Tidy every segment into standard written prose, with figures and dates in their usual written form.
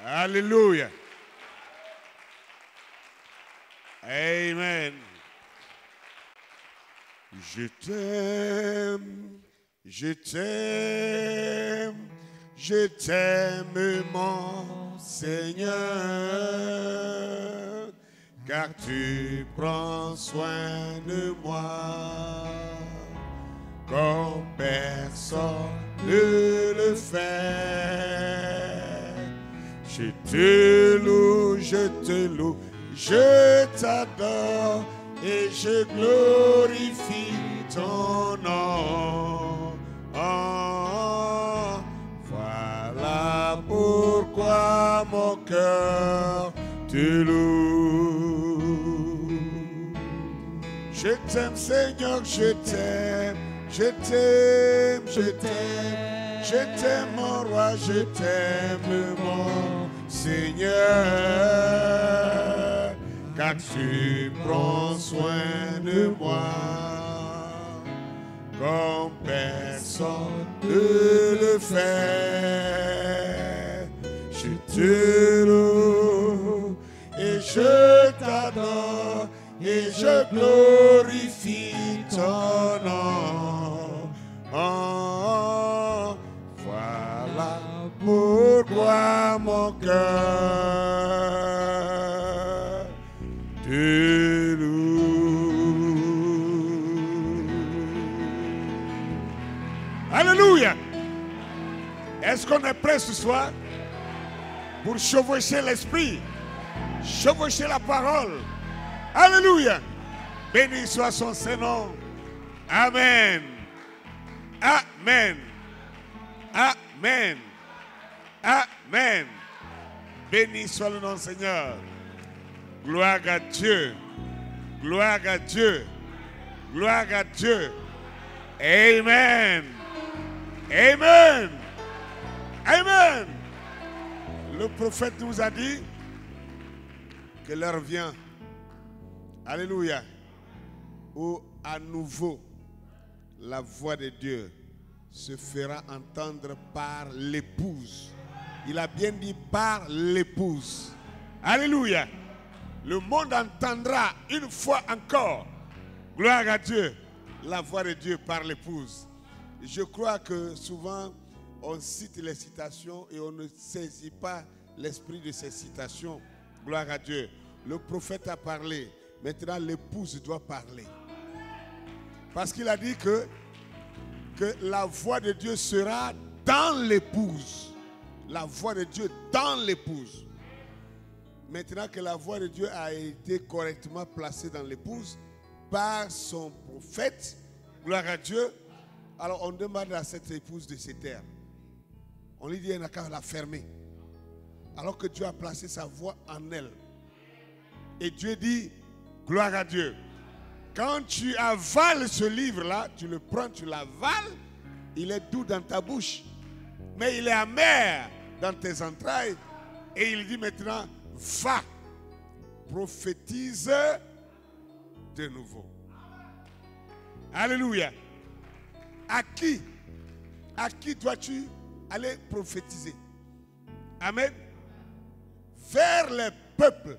Alléluia. Amen. Je t'aime, je t'aime, je t'aime mon Seigneur, car tu prends soin de moi comme personne ne le fait. Je te loue, je t'adore et je glorifie ton nom. Oh, voilà pourquoi mon cœur te loue. Je t'aime Seigneur, je t'aime, je t'aime, je t'aime, je t'aime mon roi, je t'aime mon Seigneur, car tu prends soin de moi comme personne ne le fait. Je te loue et je t'adore et je glorifie ton nom. Oh, voilà pourquoi mon cœur te loue. Alléluia. Est-ce qu'on est prêt ce soir pour chevaucher l'esprit, chevaucher la parole? Alléluia. Béni soit son Saint-Nom. Amen. Amen. Amen. Amen. Béni soit le nom du Seigneur. Gloire à Dieu. Gloire à Dieu. Gloire à Dieu. Amen. Amen. Amen. Le prophète nous a dit que l'heure vient. Alléluia. Où à nouveau la voix de Dieu se fera entendre par l'épouse. Il a bien dit par l'épouse. Alléluia. Le monde entendra une fois encore, gloire à Dieu, la voix de Dieu par l'épouse. Je crois que souvent on cite les citations et on ne saisit pas l'esprit de ces citations. Gloire à Dieu. Le prophète a parlé. Maintenant l'épouse doit parler. Parce qu'il a dit que la voix de Dieu sera dans l'épouse. La voix de Dieu dans l'épouse. Maintenant que la voix de Dieu a été correctement placée dans l'épouse par son prophète, gloire à Dieu, alors on demande à cette épouse de se taire. On lui dit, elle n'a qu'à la fermer. Alors que Dieu a placé sa voix en elle. Et Dieu dit, gloire à Dieu. Quand tu avales ce livre-là, tu le prends, tu l'avales, il est doux dans ta bouche, mais il est amer dans tes entrailles. Et il dit maintenant, va, prophétise de nouveau. Alléluia. À qui dois-tu aller prophétiser? Amen. Vers les peuples,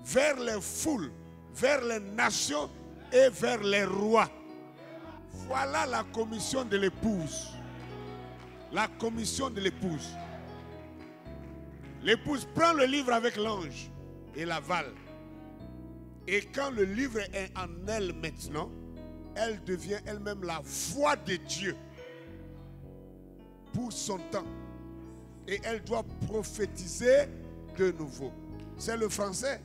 vers les foules, vers les nations et vers les rois. Voilà la commission de l'épouse. La commission de l'épouse. L'épouse prend le livre avec l'ange et l'avale. Et quand le livre est en elle maintenant, elle devient elle-même la voix de Dieu pour son temps. Et elle doit prophétiser de nouveau. C'est le français.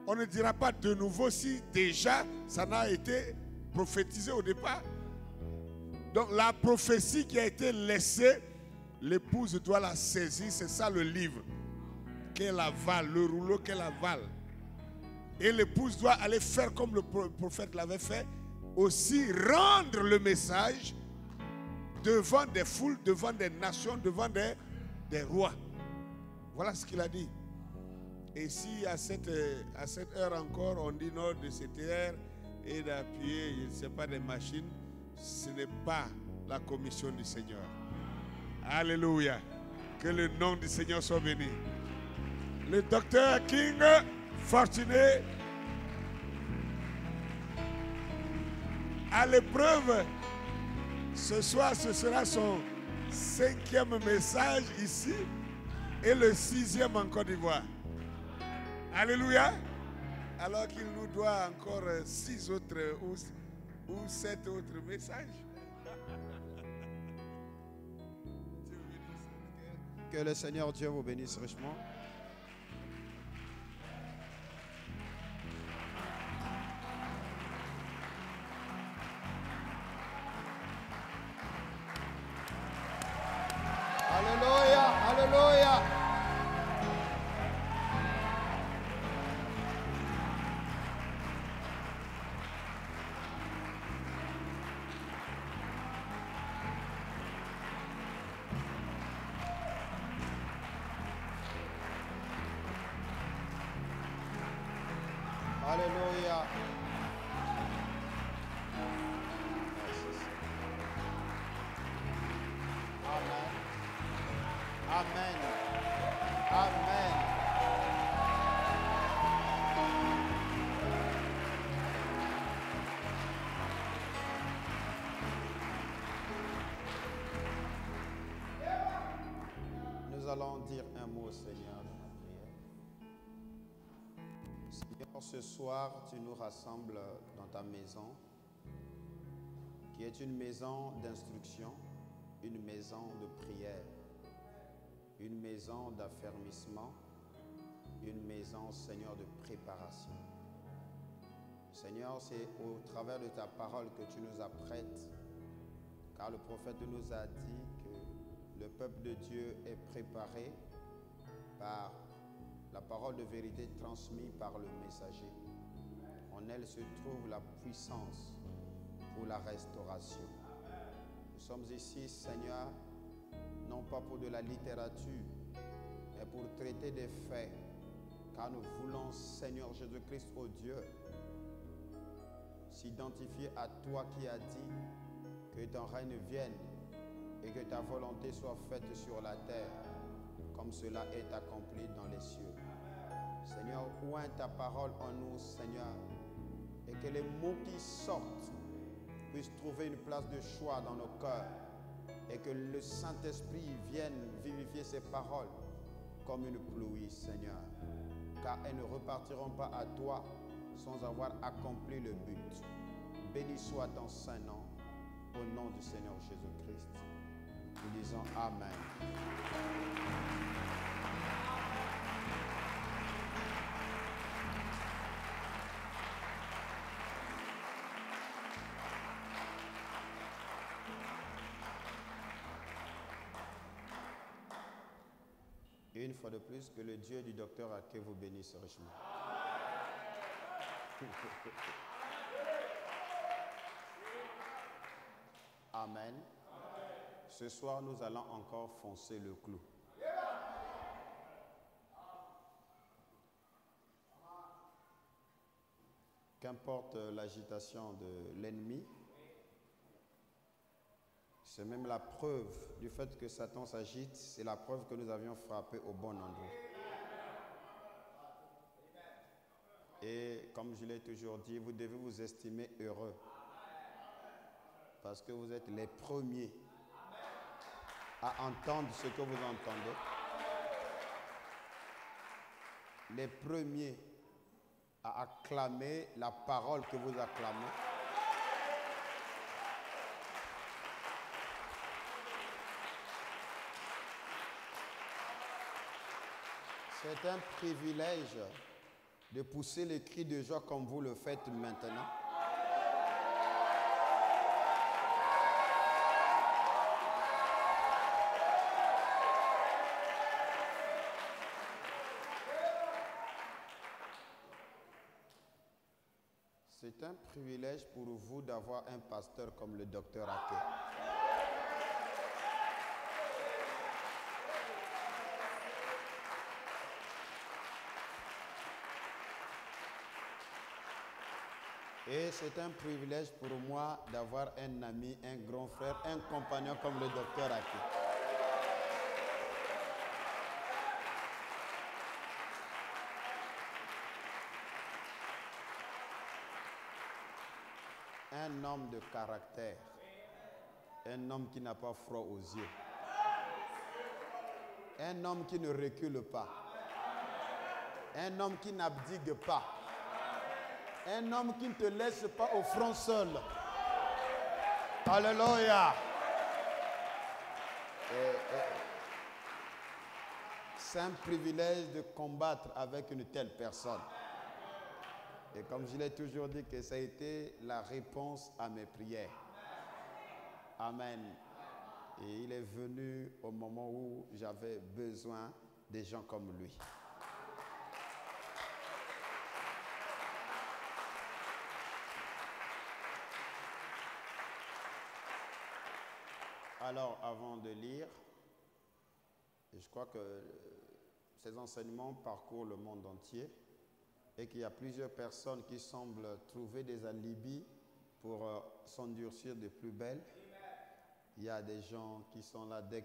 On ne dira pas de nouveau si déjà ça n'a été prophétisé au départ. Donc la prophétie qui a été laissée, l'épouse doit la saisir. C'est ça le livre qu'elle avale, le rouleau qu'elle avale. Et l'épouse doit aller faire comme le prophète l'avait fait, aussi rendre le message devant des foules, devant des nations, devant des rois. Voilà ce qu'il a dit. Et si à cette heure encore, on dit non de se taire et d'appuyer, je ne sais pas, des machines, ce n'est pas la commission du Seigneur. Alléluia. Que le nom du Seigneur soit béni. Le docteur King Fortuné à l'épreuve. Ce soir, ce sera son 5e message ici et le 6e en Côte d'Ivoire. Alléluia. Alors qu'il nous doit encore 6 autres ou 7 autres messages. Que le Seigneur Dieu vous bénisse richement. Alléluia, alléluia. Alléluia. Amen. Amen. Amen. Nous allons dire un mot au Seigneur dans la prière. Seigneur, ce soir, tu nous rassembles dans ta maison, qui est une maison d'instruction, une maison de prière, une maison d'affermissement, une maison, Seigneur, de préparation. Seigneur, c'est au travers de ta parole que tu nous apprêtes, car le prophète nous a dit que le peuple de Dieu est préparé par la parole de vérité transmise par le messager. En elle se trouve la puissance pour la restauration. Nous sommes ici, Seigneur, non pas pour de la littérature, mais pour traiter des faits, car nous voulons, Seigneur Jésus-Christ, ô Dieu, s'identifier à toi qui as dit que ton règne vienne et que ta volonté soit faite sur la terre, comme cela est accompli dans les cieux. Seigneur, oint ta parole en nous, Seigneur, et que les mots qui sortent puissent trouver une place de choix dans nos cœurs, et que le Saint-Esprit vienne vivifier ces paroles comme une pluie, Seigneur, car elles ne repartiront pas à toi sans avoir accompli le but. Béni soit ton saint nom, au nom du Seigneur Jésus-Christ. Nous disons Amen. Et une fois de plus, que le Dieu du docteur Ake vous bénisse richement. Amen. Ce soir, nous allons encore foncer le clou. Qu'importe l'agitation de l'ennemi, c'est même la preuve du fait que Satan s'agite, c'est la preuve que nous avions frappé au bon endroit. Et comme je l'ai toujours dit, vous devez vous estimer heureux. Parce que vous êtes les premiers à entendre ce que vous entendez. Les premiers à acclamer la parole que vous acclamez. C'est un privilège de pousser les cris de joie comme vous le faites maintenant. C'est un privilège pour vous d'avoir un pasteur comme le docteur Ake. Et c'est un privilège pour moi d'avoir un ami, un grand frère, un compagnon comme le docteur Ake. un homme de caractère, un homme qui n'a pas froid aux yeux, un homme qui ne recule pas, un homme qui n'abdigue pas, un homme qui ne te laisse pas au front seul. Alléluia. C'est un privilège de combattre avec une telle personne. Et comme je l'ai toujours dit, que ça a été la réponse à mes prières. Amen. Et il est venu au moment où j'avais besoin des gens comme lui. Alors, avant de lire, je crois que ces enseignements parcourent le monde entier et qu'il y a plusieurs personnes qui semblent trouver des alibis pour s'endurcir de plus belle. Il y a des gens qui sont là dès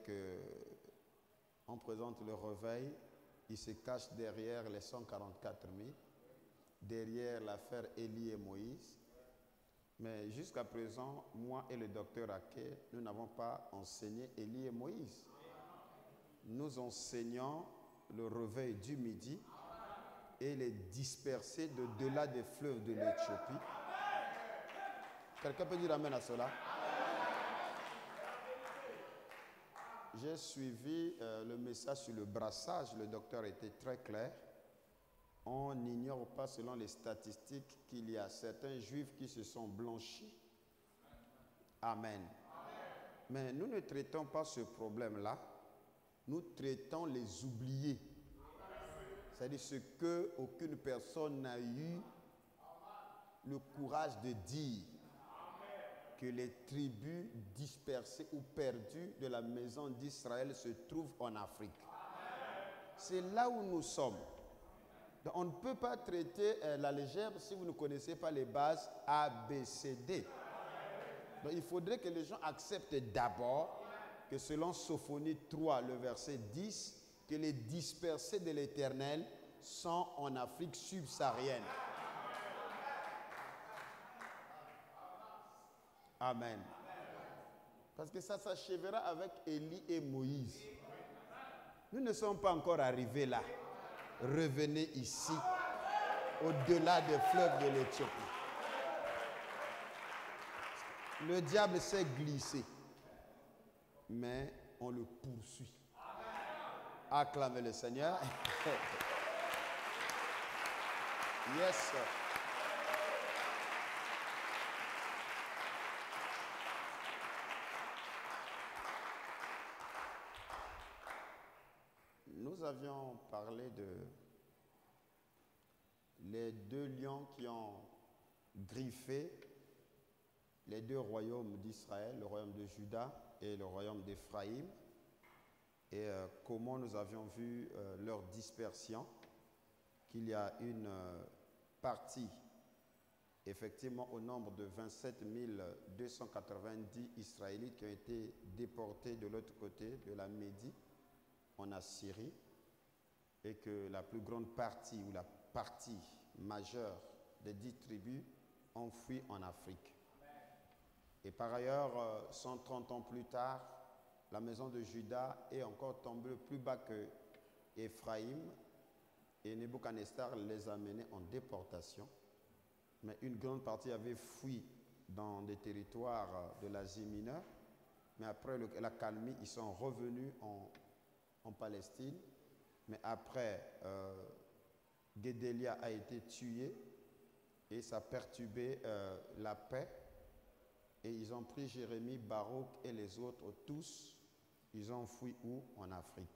qu'on présente le réveil, ils se cachent derrière les 144 000, derrière l'affaire Élie et Moïse. Mais jusqu'à présent, moi et le docteur Ake, nous n'avons pas enseigné Élie et Moïse. Nous enseignons le réveil du midi et les disperser de delà des fleuves de l'Éthiopie. Quelqu'un peut dire amen à cela? J'ai suivi le message sur le brassage. Le docteur était très clair. On n'ignore pas, selon les statistiques, qu'il y a certains juifs qui se sont blanchis. Amen. Mais nous ne traitons pas ce problème-là. Nous traitons les oubliés. C'est-à-dire ce qu'aucune personne n'a eu le courage de dire. Que les tribus dispersées ou perdues de la maison d'Israël se trouvent en Afrique. C'est là où nous sommes. Donc, on ne peut pas traiter la légère si vous ne connaissez pas les bases A, B, C, D. Donc, il faudrait que les gens acceptent d'abord que selon Sophonie 3, le verset 10, que les dispersés de l'Éternel sont en Afrique subsaharienne. Amen. Parce que ça s'achèvera avec Élie et Moïse. Nous ne sommes pas encore arrivés là. Revenez ici, au-delà des fleuves de l'Éthiopie. Le diable s'est glissé, mais on le poursuit. Acclamez le Seigneur. Yes, sir. Nous avions parlé de les deux lions qui ont griffé les deux royaumes d'Israël, le royaume de Juda et le royaume d'Éphraïm, et comment nous avions vu leur dispersion, qu'il y a une partie, effectivement au nombre de 27 290 Israélites qui ont été déportés de l'autre côté de la Médie, en Assyrie, et que la plus grande partie ou la partie majeure des 10 tribus ont fui en Afrique. Et par ailleurs, 130 ans plus tard, la maison de Juda est encore tombée plus bas que Éphraïm, et Nebuchadnezzar les a menés en déportation. Mais une grande partie avait fui dans des territoires de l'Asie mineure, mais après la calmie, ils sont revenus en Palestine, mais après, Guédélia a été tué et ça a perturbé la paix. Et ils ont pris Jérémie, Baruch et les autres, tous, ils ont fui où? En Afrique.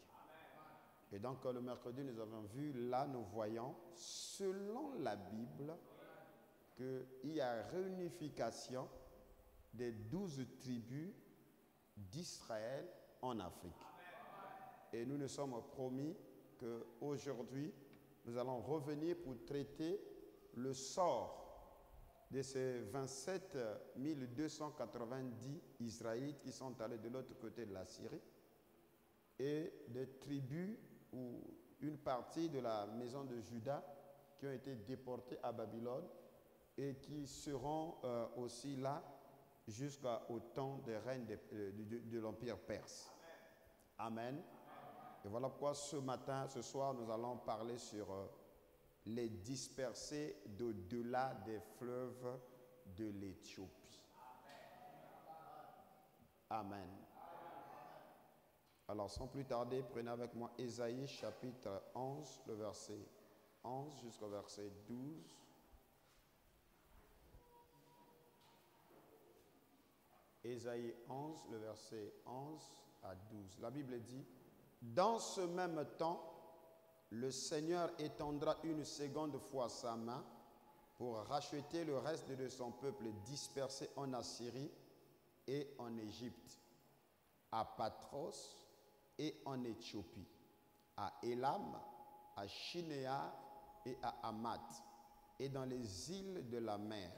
Et donc, le mercredi, nous avons vu, là, nous voyons, selon la Bible, qu'il y a réunification des 12 tribus d'Israël en Afrique. Et nous nous sommes promis qu'aujourd'hui, nous allons revenir pour traiter le sort de ces 27 290 Israélites qui sont allés de l'autre côté de la Syrie et des tribus ou une partie de la maison de Juda qui ont été déportés à Babylone et qui seront aussi là jusqu'au temps des règnes de l'Empire perse. Amen. Et voilà pourquoi ce matin, ce soir, nous allons parler sur les dispersés d'au-delà des fleuves de l'Éthiopie. Amen. Alors, sans plus tarder, prenez avec moi Ésaïe chapitre 11, le verset 11 jusqu'au verset 12. Ésaïe 11, le verset 11 à 12. La Bible dit, « Dans ce même temps, le Seigneur étendra une seconde fois sa main pour racheter le reste de son peuple dispersé en Assyrie et en Égypte, à Patros et en Éthiopie, à Élam, à Shinéar et à Hamath, et dans les îles de la mer.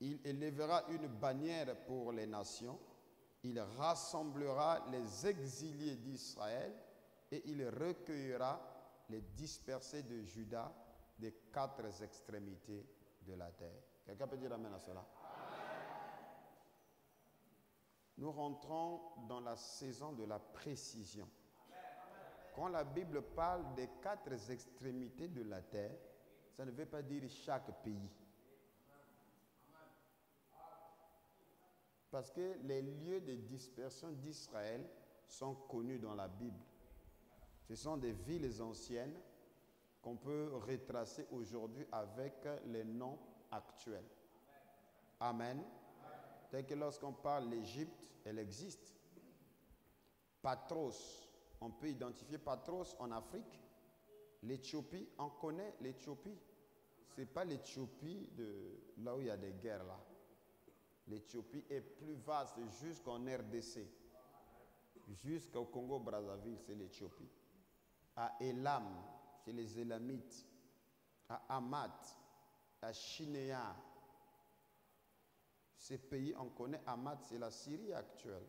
Il élèvera une bannière pour les nations, il rassemblera les exiliés d'Israël et il recueillera les dispersés de Juda des quatre extrémités de la terre. » Quelqu'un peut dire amen à cela? Nous rentrons dans la saison de la précision. Quand la Bible parle des quatre extrémités de la terre, ça ne veut pas dire chaque pays. Parce que les lieux de dispersion d'Israël sont connus dans la Bible. Ce sont des villes anciennes qu'on peut retracer aujourd'hui avec les noms actuels. Amen. Tel que lorsqu'on parle l'Égypte, elle existe. Patros, on peut identifier Patros en Afrique. L'Éthiopie, on connaît l'Éthiopie. Ce n'est pas l'Éthiopie de là où il y a des guerres là. L'Éthiopie est plus vaste jusqu'en RDC. Jusqu'au Congo-Brazzaville, c'est l'Éthiopie. À Élam, c'est les Élamites. À Hamath, à Shinéar. Ces pays, on connaît Hamath, c'est la Syrie actuelle.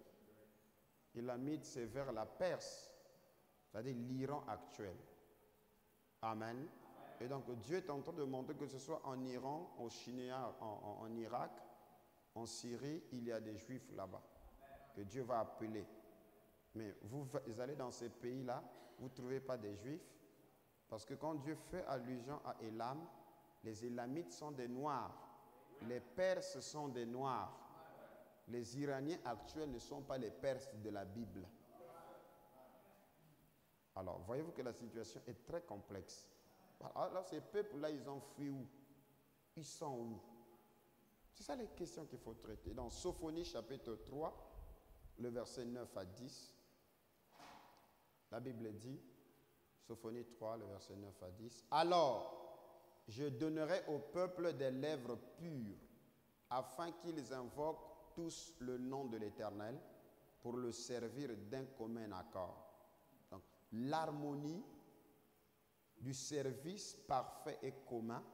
Élamite, c'est vers la Perse, c'est-à-dire l'Iran actuel. Amen. Et donc Dieu est en train de montrer que ce soit en Iran, au Shinéar, en Irak, en Syrie, il y a des Juifs là-bas que Dieu va appeler. Mais vous allez dans ces pays-là, vous ne trouvez pas des Juifs. Parce que quand Dieu fait allusion à Élam, les Élamites sont des Noirs. Les Perses sont des Noirs. Les Iraniens actuels ne sont pas les Perses de la Bible. Alors, voyez-vous que la situation est très complexe. Alors, ces peuples-là, ils ont fui où? Ils sont où? C'est ça les questions qu'il faut traiter. Dans Sophonie chapitre 3, le verset 9 à 10, la Bible dit, Sophonie 3, le verset 9 à 10, « Alors, je donnerai au peuple des lèvres pures, afin qu'ils invoquent tous le nom de l'Éternel, pour le servir d'un commun accord. » Donc, l'harmonie du service parfait et commun,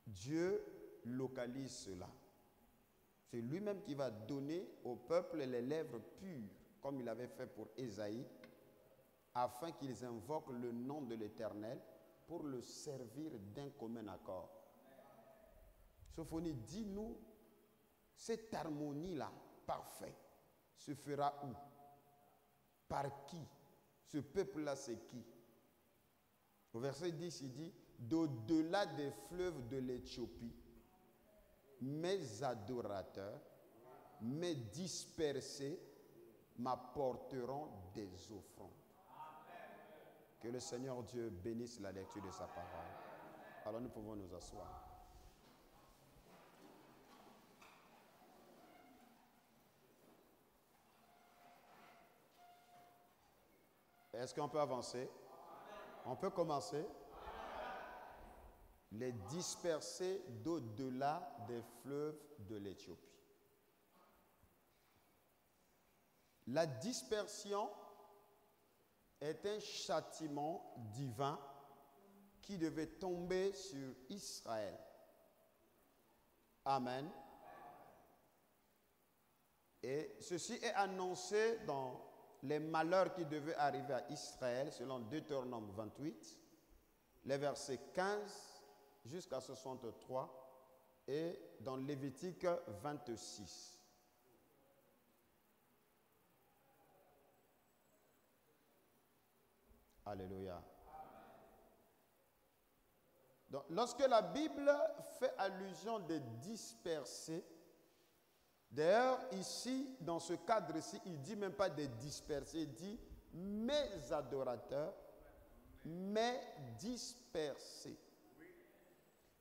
Dieu localise cela. C'est lui-même qui va donner au peuple les lèvres pures, comme il avait fait pour Ésaïe, afin qu'ils invoquent le nom de l'Éternel pour le servir d'un commun accord. Sophonie, dis-nous, cette harmonie-là, parfaite, se fera où? Par qui? Ce peuple-là, c'est qui? Au verset 10, il dit, d'au-delà des fleuves de l'Éthiopie, mes adorateurs, mes dispersés, m'apporteront des offrandes. Que le Seigneur Dieu bénisse la lecture de sa parole. Alors nous pouvons nous asseoir. Est-ce qu'on peut avancer? On peut commencer? Les dispersés d'au-delà des fleuves de l'Éthiopie. La dispersion est un châtiment divin qui devait tomber sur Israël. Amen. Et ceci est annoncé dans les malheurs qui devaient arriver à Israël selon Deutéronome 28, les versets 15 jusqu'à 63 et dans Lévitique 26. Alléluia. Donc, lorsque la Bible fait allusion des dispersés, d'ailleurs, ici, dans ce cadre-ci, il ne dit même pas des dispersés, il dit mes adorateurs, mais dispersés.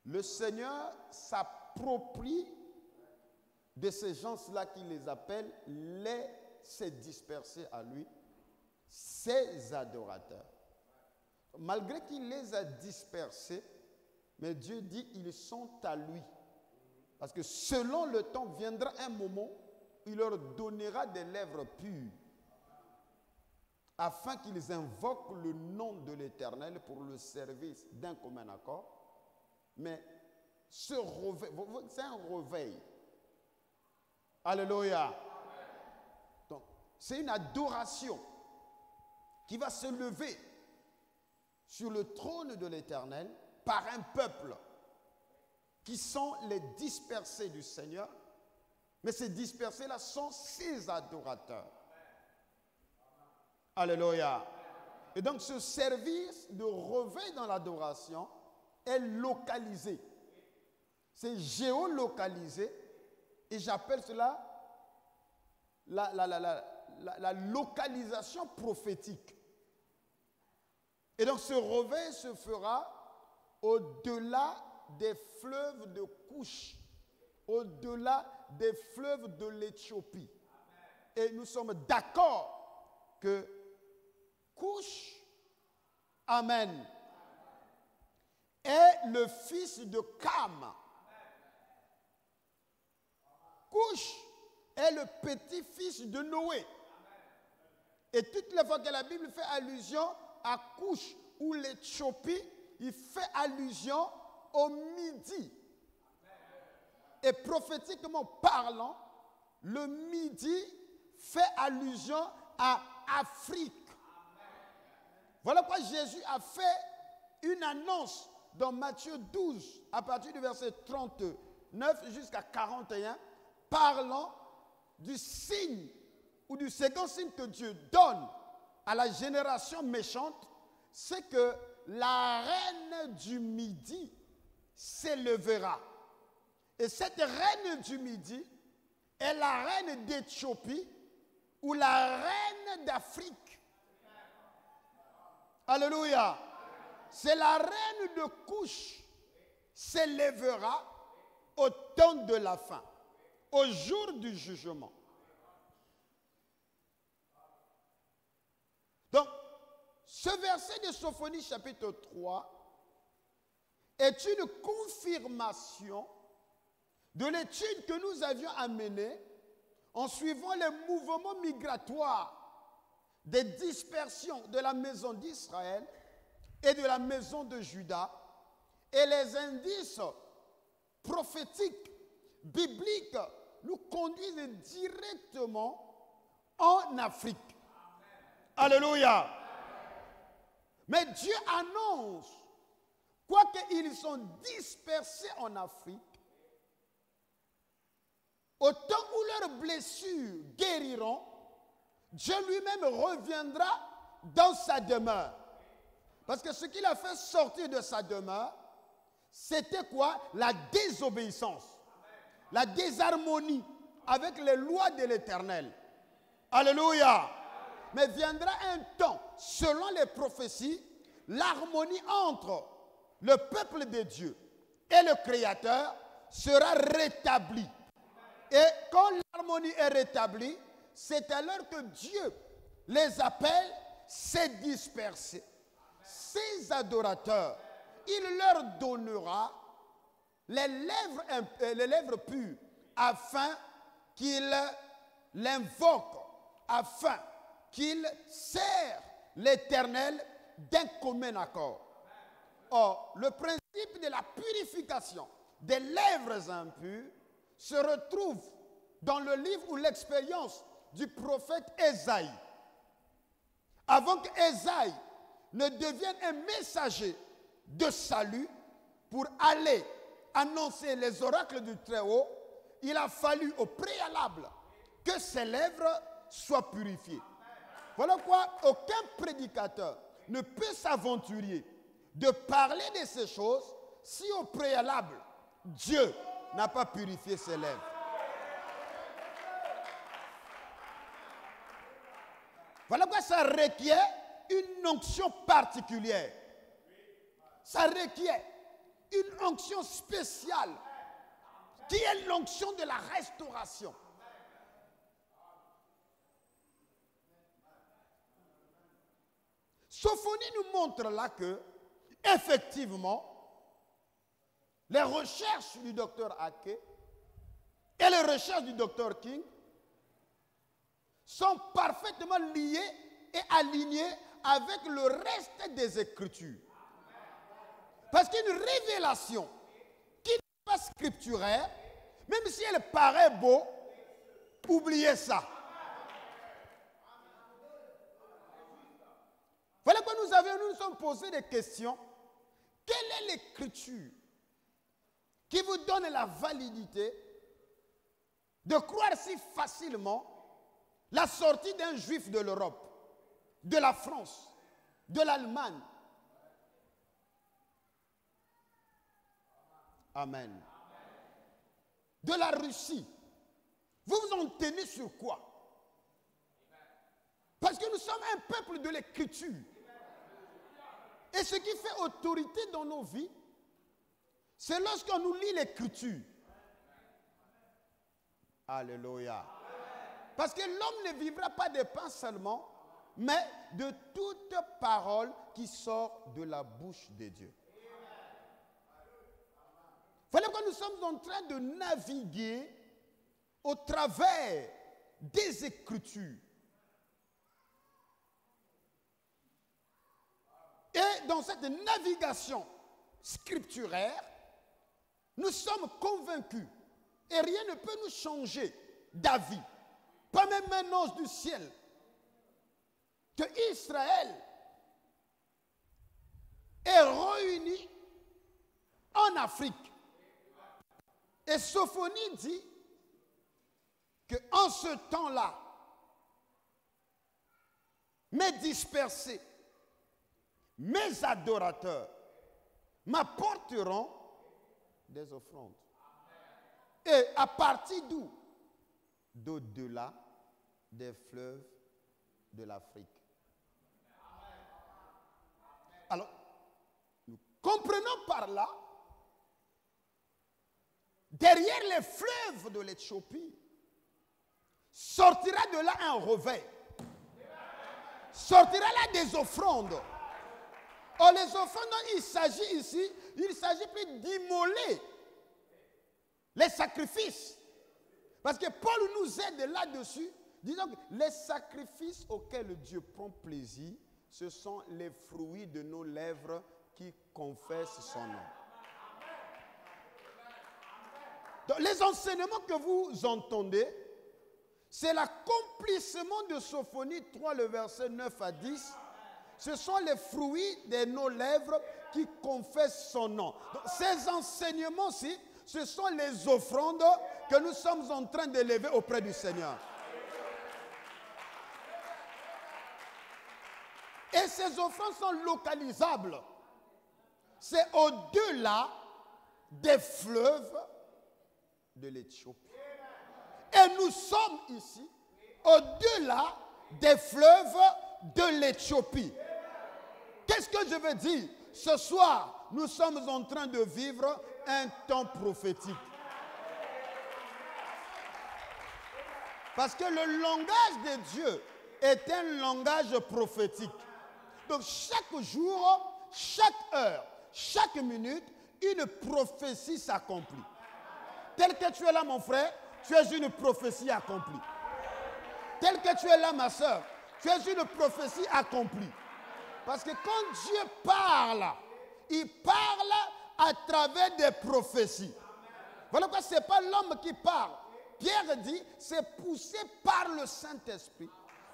Le Seigneur s'approprie de ces gens-là qui les appelle ses dispersés à lui, ses adorateurs. Malgré qu'il les a dispersés, mais Dieu dit ils sont à lui. Parce que selon le temps, viendra un moment où il leur donnera des lèvres pures, afin qu'ils invoquent le nom de l'Éternel pour le service d'un commun accord. Mais ce réveil, c'est un réveil. Alléluia. Donc, c'est une adoration qui va se lever sur le trône de l'Éternel par un peuple qui sont les dispersés du Seigneur. Mais ces dispersés-là sont ses adorateurs. Alléluia. Et donc ce service de réveil dans l'adoration est localisé. C'est géolocalisé. Et j'appelle cela la localisation prophétique. Et donc ce réveil se fera au-delà des fleuves de Couche, au-delà des fleuves de l'Éthiopie. Et nous sommes d'accord que Couche, amen, est le fils de Cam. Couche est le petit-fils de Noé. Et toutes les fois que la Bible fait allusion à Couche ou l'Éthiopie, il fait allusion au Midi. Et prophétiquement parlant, le Midi fait allusion à Afrique. Voilà pourquoi Jésus a fait une annonce dans Matthieu 12, à partir du verset 39 jusqu'à 41, parlant du signe ou du second signe que Dieu donne à la génération méchante, c'est que la reine du Midi s'élèvera. Et cette reine du Midi est la reine d'Éthiopie ou la reine d'Afrique. Alléluia. C'est la reine de Couche s'élèvera au temps de la fin, au jour du jugement. Donc, ce verset de Sophonie chapitre 3 est une confirmation de l'étude que nous avions amenée en suivant les mouvements migratoires des dispersions de la maison d'Israël et de la maison de Juda et les indices prophétiques, bibliques nous conduisent directement en Afrique. Alléluia. Mais Dieu annonce, quoiqu'ils sont dispersés en Afrique, au temps où leurs blessures guériront, Dieu lui-même reviendra dans sa demeure. Parce que ce qu'il a fait sortir de sa demeure, c'était quoi? La désobéissance, la désharmonie avec les lois de l'Éternel. Alléluia. Mais viendra un temps, selon les prophéties, l'harmonie entre le peuple de Dieu et le Créateur sera rétablie. Et quand l'harmonie est rétablie, c'est alors que Dieu les appelle ses dispersés, ses adorateurs. Il leur donnera les lèvres pures afin qu'ils l'invoquent, afin qu'ils servent l'Éternel d'un commun accord. Or, le principe de la purification des lèvres impures se retrouve dans le livre ou l'expérience du prophète Ésaïe. Avant qu'Ésaïe ne devienne un messager de salut, pour aller annoncer les oracles du Très-Haut, il a fallu au préalable que ses lèvres soient purifiées. Voilà pourquoi aucun prédicateur ne peut s'aventurer de parler de ces choses si au préalable, Dieu n'a pas purifié ses lèvres. Voilà pourquoi ça requiert une onction particulière. Ça requiert une onction spéciale qui est l'onction de la restauration. Sophonie nous montre là que, effectivement, les recherches du docteur Ake et les recherches du docteur King sont parfaitement liées et alignées avec le reste des Écritures. Parce qu'une révélation qui n'est pas scripturaire, même si elle paraît beau, oubliez ça. Voilà que nous nous sommes posé des questions. Quelle est l'écriture qui vous donne la validité de croire si facilement la sortie d'un juif de l'Europe, de la France, de l'Allemagne? Amen. De la Russie. Vous vous en tenez sur quoi? Parce que nous sommes un peuple de l'écriture. Et ce qui fait autorité dans nos vies, c'est lorsqu'on nous lit l'écriture. Alléluia. Parce que l'homme ne vivra pas de pain seulement, mais de toute parole qui sort de la bouche de Dieu. Voilà que nous sommes en train de naviguer au travers des Écritures. Et dans cette navigation scripturaire, nous sommes convaincus, et rien ne peut nous changer d'avis, pas même un ange du ciel, que Israël est réuni en Afrique. Et Sophonie dit qu'en ce temps-là, mes dispersés, mes adorateurs m'apporteront des offrandes. Et à partir d'où? D'au-delà des fleuves de l'Afrique. Alors, nous comprenons par là, derrière les fleuves de l'Éthiopie, sortira de là un revers. Sortira là des offrandes. Or, les offrandes dont il s'agit ici, il s'agit plus d'immoler les sacrifices. Parce que Paul nous aide là-dessus, disant que les sacrifices auxquels Dieu prend plaisir, ce sont les fruits de nos lèvres qui confessent son nom. Donc, les enseignements que vous entendez, c'est l'accomplissement de Sophonie 3, le verset 9 à 10. Ce sont les fruits de nos lèvres qui confessent son nom. Donc, ces enseignements-ci, ce sont les offrandes que nous sommes en train d'élever auprès du Seigneur. Et ces offrandes sont localisables. C'est au-delà des fleuves de l'Éthiopie. Et nous sommes ici au-delà des fleuves de l'Éthiopie. Qu'est-ce que je veux dire? Ce soir, nous sommes en train de vivre un temps prophétique. Parce que le langage de Dieu est un langage prophétique. Donc chaque jour, chaque heure, chaque minute, une prophétie s'accomplit. Tel que tu es là, mon frère, tu es une prophétie accomplie. Tel que tu es là, ma soeur, tu es une prophétie accomplie. Parce que quand Dieu parle, il parle à travers des prophéties. Voilà pourquoi ce n'est pas l'homme qui parle. Pierre dit, c'est poussé par le Saint-Esprit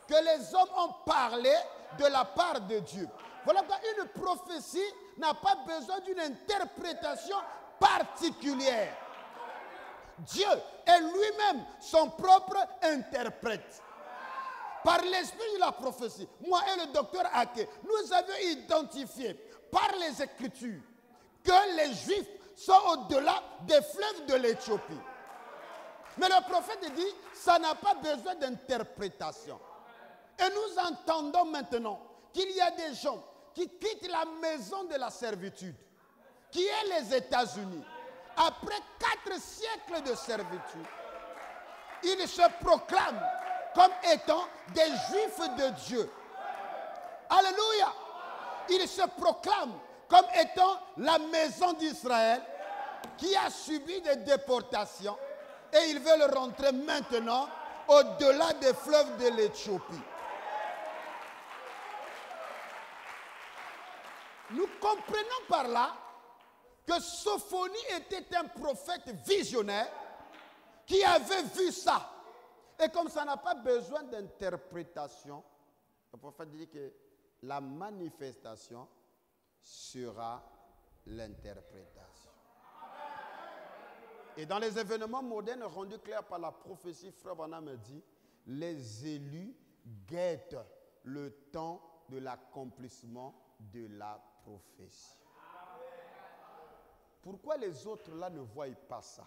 que les hommes ont parlé de la part de Dieu. Voilà pourquoi une prophétie n'a pas besoin d'une interprétation particulière. Dieu est lui-même son propre interprète. Par l'esprit de la prophétie, moi et le docteur Ake, nous avons identifié par les Écritures que les Juifs sont au-delà des fleuves de l'Éthiopie. Mais le prophète dit, ça n'a pas besoin d'interprétation. Et nous entendons maintenant qu'il y a des gens qui quittent la maison de la servitude, qui est les États-Unis. Après 4 siècles de servitude, ils se proclament comme étant des Juifs de Dieu. Alléluia! Ils se proclament comme étant la maison d'Israël qui a subi des déportations et ils veulent rentrer maintenant au-delà des fleuves de l'Éthiopie. Nous comprenons par là que Sophonie était un prophète visionnaire qui avait vu ça. Et comme ça n'a pas besoin d'interprétation, le prophète dit que la manifestation sera l'interprétation. Et dans les événements modernes rendus clairs par la prophétie, Frère Branham me dit, les élus guettent le temps de l'accomplissement de la prophétie. Pourquoi les autres là ne voient pas ça?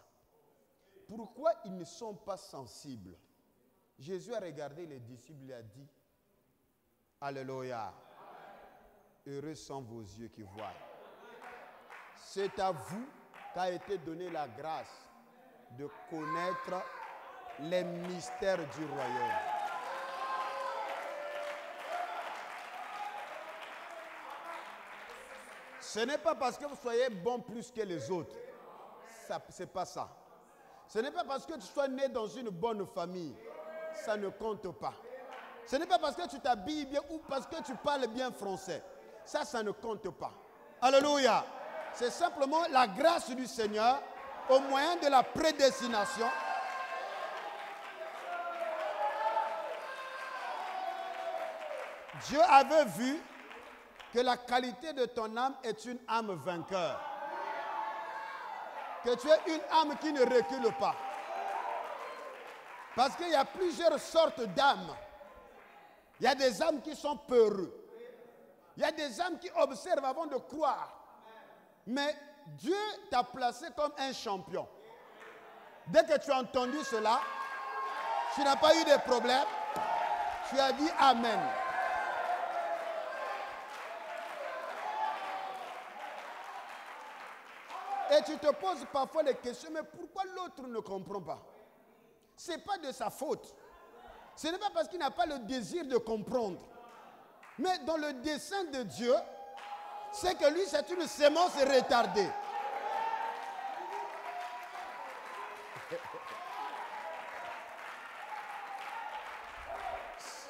Pourquoi ils ne sont pas sensibles? Jésus a regardé les disciples et a dit, Alléluia, heureux sont vos yeux qui voient. C'est à vous qu'a été donnée la grâce de connaître les mystères du royaume. Ce n'est pas parce que vous soyez bon plus que les autres. Ce n'est pas ça. Ce n'est pas parce que tu sois né dans une bonne famille. Ça ne compte pas. Ce n'est pas parce que tu t'habilles bien ou parce que tu parles bien français. Ça ne compte pas. Alléluia. C'est simplement la grâce du Seigneur au moyen de la prédestination. Dieu avait vu que la qualité de ton âme est une âme vainqueur. Que tu es une âme qui ne recule pas. Parce qu'il y a plusieurs sortes d'âmes. Il y a des âmes qui sont peureux. Il y a des âmes qui observent avant de croire. Mais Dieu t'a placé comme un champion. Dès que tu as entendu cela, tu n'as pas eu de problème. Tu as dit Amen. Et tu te poses parfois les questions, mais pourquoi l'autre ne comprend pas? Ce n'est pas de sa faute. Ce n'est pas parce qu'il n'a pas le désir de comprendre. Mais dans le dessein de Dieu, c'est que lui, c'est une sémence retardée.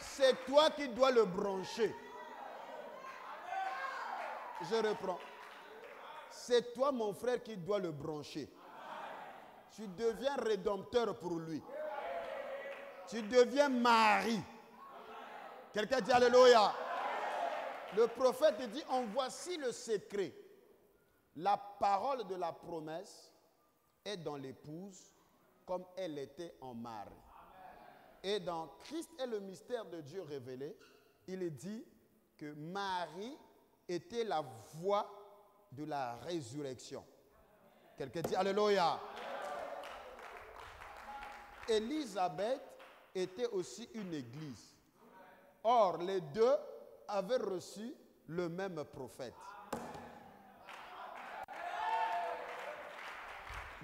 C'est toi qui dois le brancher. Je reprends. C'est toi, mon frère, qui dois le brancher. Tu deviens rédempteur pour lui. Tu deviens mari. Quelqu'un dit Alléluia. Le prophète dit, en voici le secret. La parole de la promesse est dans l'épouse comme elle était en mari. Et dans Christ est le mystère de Dieu révélé, il dit que Marie était la voix de la résurrection. Quelqu'un dit Alléluia. Élisabeth était aussi une église. Or, les deux avaient reçu le même prophète.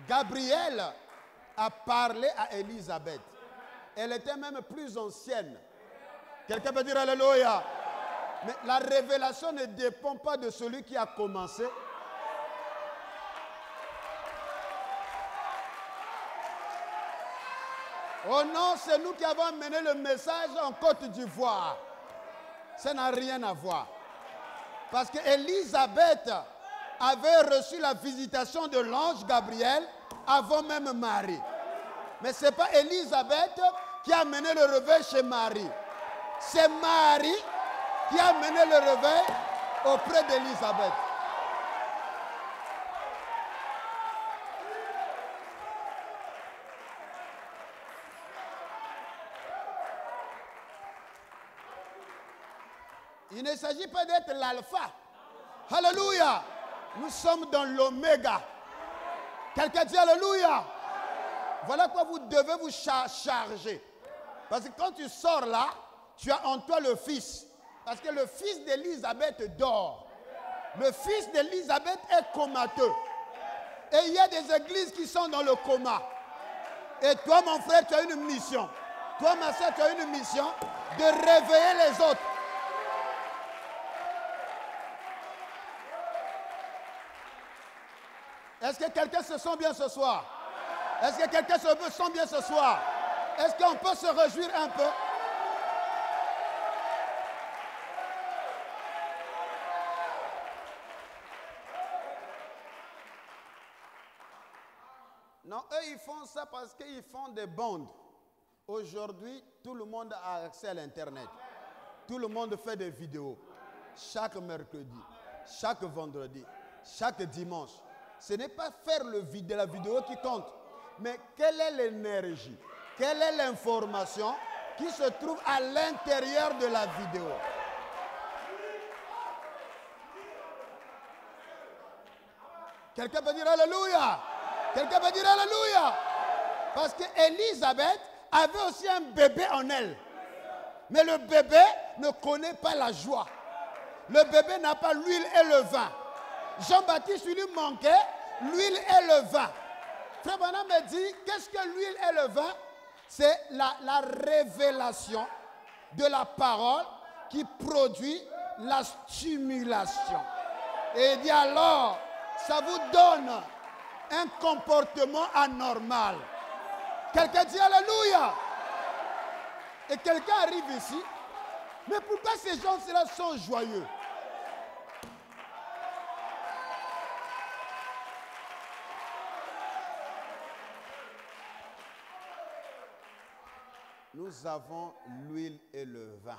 Gabriel a parlé à Élisabeth. Elle était même plus ancienne. Quelqu'un peut dire Alléluia. Mais la révélation ne dépend pas de celui qui a commencé. Oh non, c'est nous qui avons amené le message en Côte d'Ivoire. Ça n'a rien à voir. Parce que Élisabeth avait reçu la visitation de l'ange Gabriel avant même Marie. Mais ce n'est pas Élisabeth qui a amené le réveil chez Marie. C'est Marie qui a amené le réveil auprès d'Élisabeth. Il ne s'agit pas d'être l'alpha. Alléluia. Nous sommes dans l'oméga. Quelqu'un dit alléluia. Voilà quoi vous devez vous charger. Parce que quand tu sors là, tu as en toi le fils. Parce que le fils d'Élisabeth dort. Le fils d'Élisabeth est comateux. Et il y a des églises qui sont dans le coma. Et toi, mon frère, tu as une mission. Toi, ma soeur, tu as une mission de réveiller les autres. Est-ce que quelqu'un se sent bien ce soir? Est-ce que quelqu'un se sent bien ce soir? Est-ce qu'on peut se réjouir un peu? Non, eux, ils font ça parce qu'ils font des bandes. Aujourd'hui, tout le monde a accès à l'Internet. Tout le monde fait des vidéos. Chaque mercredi, chaque vendredi, chaque dimanche. Ce n'est pas faire la vidéo qui compte. Mais quelle est l'énergie? Quelle est l'information qui se trouve à l'intérieur de la vidéo? Quelqu'un peut dire alléluia? Quelqu'un peut dire alléluia? Parce qu'Élisabeth avait aussi un bébé en elle. Mais le bébé ne connaît pas la joie. Le bébé n'a pas l'huile et le vin. Jean-Baptiste lui manquait l'huile et le vin. Frère Branham me dit, qu'est-ce que l'huile et le vin? C'est la révélation de la parole qui produit la stimulation. Et il dit alors, ça vous donne un comportement anormal. Quelqu'un dit alléluia. Et quelqu'un arrive ici. Mais pourquoi ces gens-là sont joyeux? Nous avons l'huile et le vin.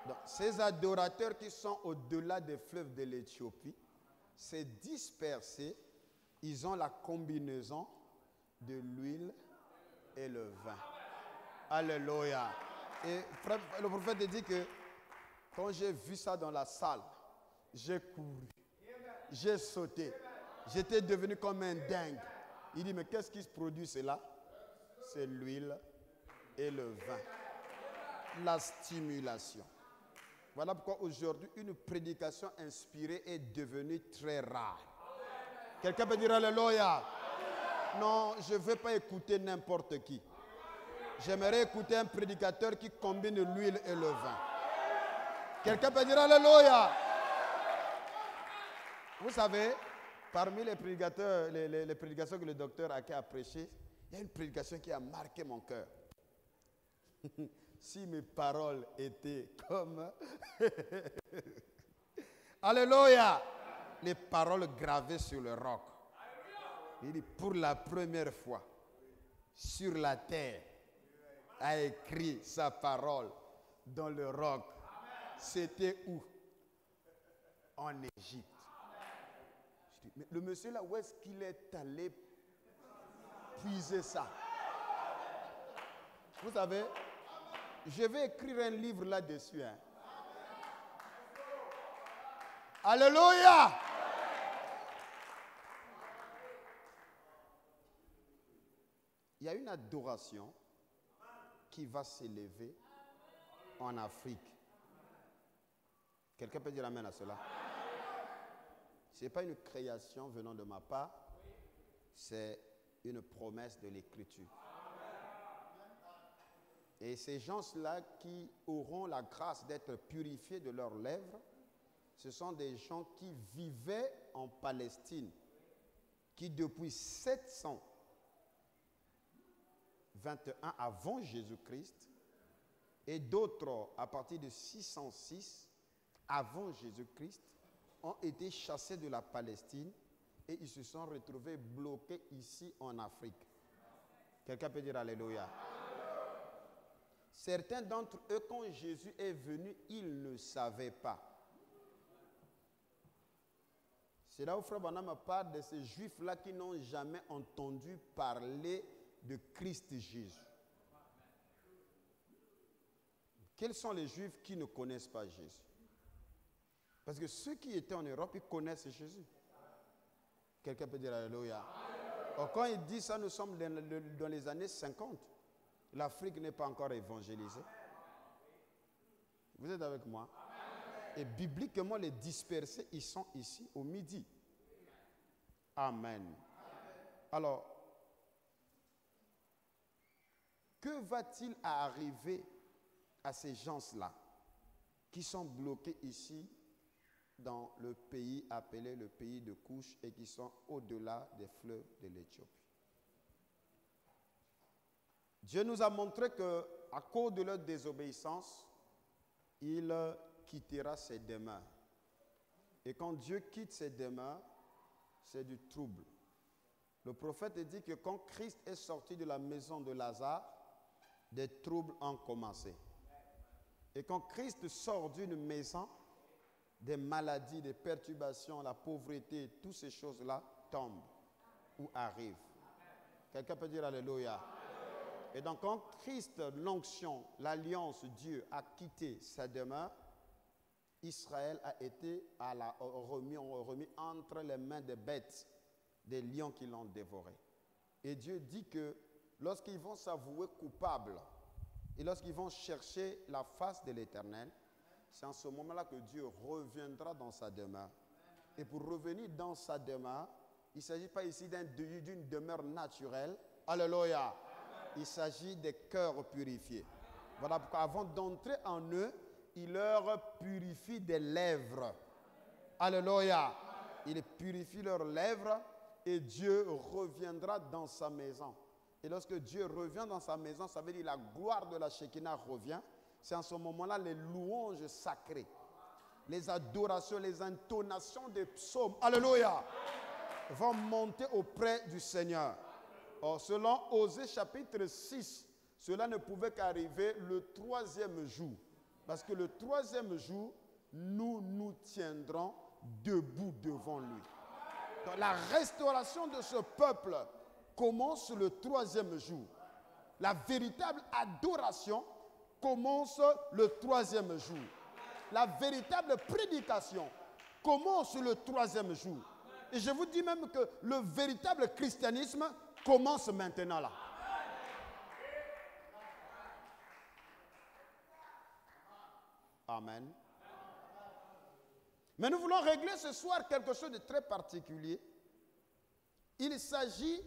Donc, ces adorateurs qui sont au-delà des fleuves de l'Éthiopie, c'est dispersé. Ils ont la combinaison de l'huile et le vin. Alléluia. Et le prophète dit que quand j'ai vu ça dans la salle, j'ai couru, j'ai sauté, j'étais devenu comme un dingue. Il dit, mais qu'est-ce qui se produit cela? C'est l'huile et le vin. La stimulation. Voilà pourquoi aujourd'hui, une prédication inspirée est devenue très rare. Quelqu'un peut dire alléluia? Non, je ne veux pas écouter n'importe qui. J'aimerais écouter un prédicateur qui combine l'huile et le vin. Quelqu'un peut dire alléluia? Vous savez, parmi les prédicateurs, les prédications que le docteur Ake a prêchées, il y a une prédication qui a marqué mon cœur. Si mes paroles étaient comme... Alléluia! Les paroles gravées sur le roc. Il dit, pour la première fois, sur la terre, a écrit sa parole dans le roc. C'était où? En Égypte. Je dis, mais le monsieur là, où est-ce qu'il est allé puiser ça? Vous savez, je vais écrire un livre là-dessus. Hein. Alléluia! Il y a une adoration qui va s'élever en Afrique. Quelqu'un peut dire amen à cela? Ce n'est pas une création venant de ma part, c'est une promesse de l'Écriture. Et ces gens-là qui auront la grâce d'être purifiés de leurs lèvres, ce sont des gens qui vivaient en Palestine, qui depuis 721 avant Jésus-Christ, et d'autres à partir de 606 avant Jésus-Christ, ont été chassés de la Palestine et ils se sont retrouvés bloqués ici en Afrique. Quelqu'un peut dire alléluia? Certains d'entre eux, quand Jésus est venu, ils ne savaient pas. C'est là où Frère Branham parle de ces juifs-là qui n'ont jamais entendu parler de Christ Jésus. Quels sont les juifs qui ne connaissent pas Jésus? Parce que ceux qui étaient en Europe, ils connaissent Jésus. Quelqu'un peut dire Alléluia. Or, quand il dit ça, nous sommes dans les années 50. L'Afrique n'est pas encore évangélisée. Vous êtes avec moi? Et bibliquement, les dispersés, ils sont ici au midi. Amen. Alors, que va-t-il arriver à ces gens-là qui sont bloqués ici dans le pays appelé le pays de Couche et qui sont au-delà des fleuves de l'Éthiopie? Dieu nous a montré qu'à cause de leur désobéissance, il quittera ses demeures. Et quand Dieu quitte ses demeures, c'est du trouble. Le prophète dit que quand Christ est sorti de la maison de Lazare, des troubles ont commencé. Et quand Christ sort d'une maison, des maladies, des perturbations, la pauvreté, toutes ces choses-là tombent ou arrivent. Quelqu'un peut dire Alléluia. Et donc quand Christ, l'onction, l'alliance, Dieu a quitté sa demeure, Israël a été remis entre les mains des bêtes, des lions qui l'ont dévoré. Et Dieu dit que lorsqu'ils vont s'avouer coupables et lorsqu'ils vont chercher la face de l'Éternel, c'est en ce moment-là que Dieu reviendra dans sa demeure. Et pour revenir dans sa demeure, il ne s'agit pas ici d'une demeure naturelle. Alléluia. Il s'agit des cœurs purifiés. Voilà pourquoi avant d'entrer en eux, il leur purifie des lèvres. Alléluia. Il purifie leurs lèvres et Dieu reviendra dans sa maison. Et lorsque Dieu revient dans sa maison, ça veut dire la gloire de la Shekinah revient. C'est en ce moment-là les louanges sacrées, les adorations, les intonations des psaumes. Alléluia. Vont monter auprès du Seigneur. Or, selon Osée chapitre 6, cela ne pouvait qu'arriver le 3e jour. Parce que le 3e jour, nous nous tiendrons debout devant lui. Donc, la restauration de ce peuple commence le 3e jour. La véritable adoration commence le 3e jour. La véritable prédication commence le 3e jour. Et je vous dis même que le véritable christianisme commence maintenant là. Amen. Mais nous voulons régler ce soir quelque chose de très particulier. Il s'agit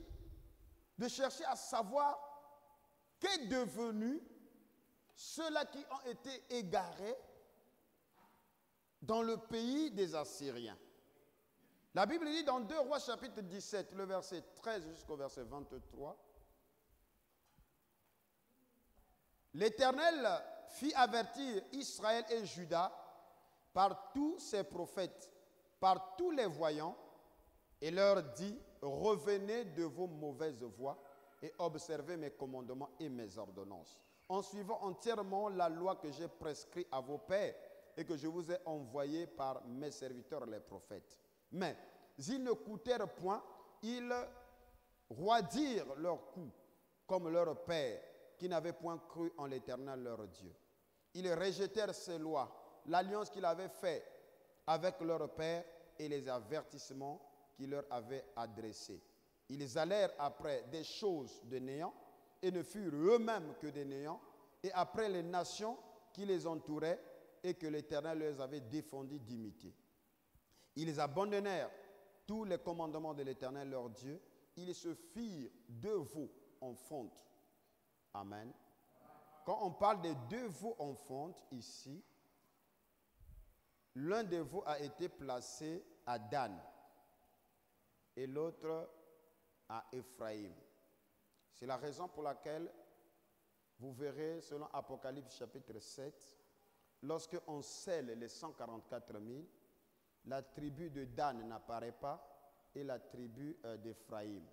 de chercher à savoir qu'est devenu ceux-là qui ont été égarés dans le pays des Assyriens. La Bible dit dans 2 Rois chapitre 17, le verset 13 jusqu'au verset 23, l'Éternel fit avertir Israël et Juda par tous ses prophètes, par tous les voyants, et leur dit, revenez de vos mauvaises voies et observez mes commandements et mes ordonnances, en suivant entièrement la loi que j'ai prescrite à vos pères et que je vous ai envoyée par mes serviteurs les prophètes. Mais ils n'écoutèrent point, ils roidirent leur cou comme leur père, qui n'avaient point cru en l'Éternel leur Dieu. Ils rejetèrent ses lois, l'alliance qu'il avait faite avec leur père et les avertissements qu'il leur avait adressés. Ils allèrent après des choses de néant et ne furent eux-mêmes que des néants, et après les nations qui les entouraient et que l'Éternel leur avait défendu d'imiter. Ils abandonnèrent tous les commandements de l'Éternel leur Dieu. Ils se firent deux veaux en fonte. Amen. Quand on parle de deux veaux en fonte ici, l'un des veaux a été placé à Dan et l'autre à Éphraïm. C'est la raison pour laquelle vous verrez, selon Apocalypse chapitre 7, lorsque on scelle les 144 000, la tribu de Dan n'apparaît pas et la tribu d'Éphraïm.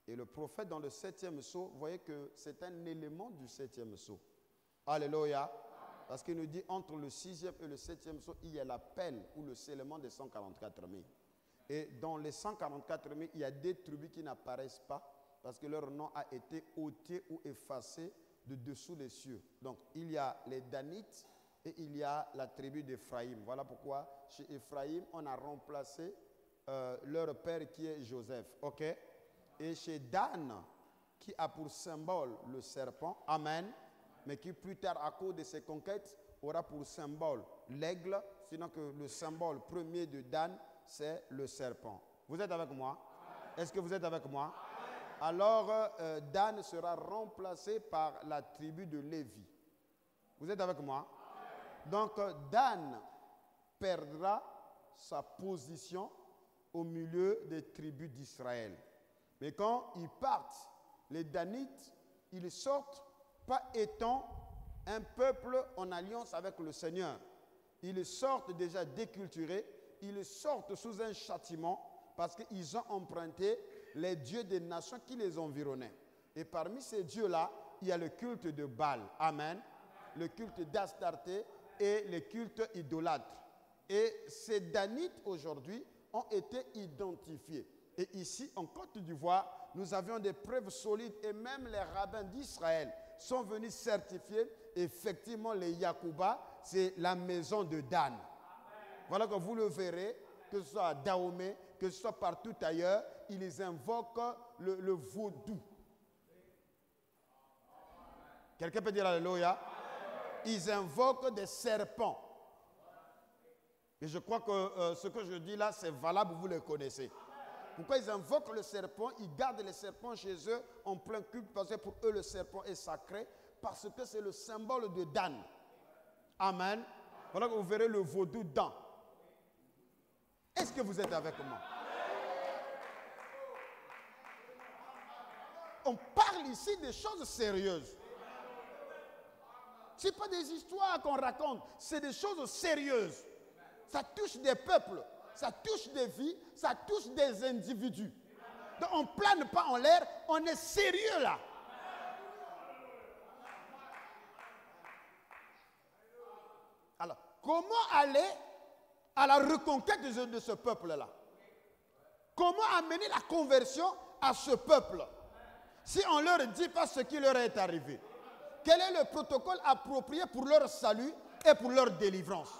Et le prophète dans le 7e sceau, vous voyez que c'est un élément du 7e sceau. Alléluia. Parce qu'il nous dit entre le 6e et le 7e sceau, il y a l'appel ou le scellement des 144 000. Et dans les 144 000, il y a des tribus qui n'apparaissent pas parce que leur nom a été ôté ou effacé de dessous les cieux. Donc, il y a les Danites et il y a la tribu d'Éphraïm. Voilà pourquoi chez Éphraïm, on a remplacé leur père qui est Joseph. OK? Et chez Dan, qui a pour symbole le serpent, Amen, mais qui plus tard, à cause de ses conquêtes, aura pour symbole l'aigle, sinon que le symbole premier de Dan, c'est le serpent. Vous êtes avec moi? Est-ce que vous êtes avec moi? Alors, Dan sera remplacé par la tribu de Lévi. Vous êtes avec moi? Donc, Dan perdra sa position au milieu des tribus d'Israël. Mais quand ils partent, les Danites, ils sortent pas étant un peuple en alliance avec le Seigneur. Ils sortent déjà déculturés, ils sortent sous un châtiment parce qu'ils ont emprunté les dieux des nations qui les environnaient. Et parmi ces dieux-là, il y a le culte de Baal, Amen, le culte d'Astarté et le culte idolâtre. Et ces Danites aujourd'hui ont été identifiés. Et ici, en Côte d'Ivoire, nous avions des preuves solides et même les rabbins d'Israël sont venus certifier effectivement les Yacouba, c'est la maison de Dan. Voilà que vous le verrez, que ce soit à Dahomey, que ce soit partout ailleurs, ils invoquent le vaudou. Quelqu'un peut dire Alléluia? Ils invoquent des serpents. Et je crois que ce que je dis là, c'est valable, vous les connaissez. Pourquoi ils invoquent le serpent? Ils gardent les serpents chez eux en plein culte parce que pour eux le serpent est sacré, parce que c'est le symbole de Dan. Amen. Voilà que vous verrez le vaudou Dan. Est-ce que vous êtes avec moi? On parle ici des choses sérieuses. Ce n'est pas des histoires qu'on raconte, c'est des choses sérieuses. Ça touche des peuples, ça touche des vies, ça touche des individus. Donc on ne plane pas en l'air, on est sérieux là. Alors, comment aller à la reconquête de ce peuple-là? Comment amener la conversion à ce peuple si on ne leur dit pas ce qui leur est arrivé? Quel est le protocole approprié pour leur salut et pour leur délivrance?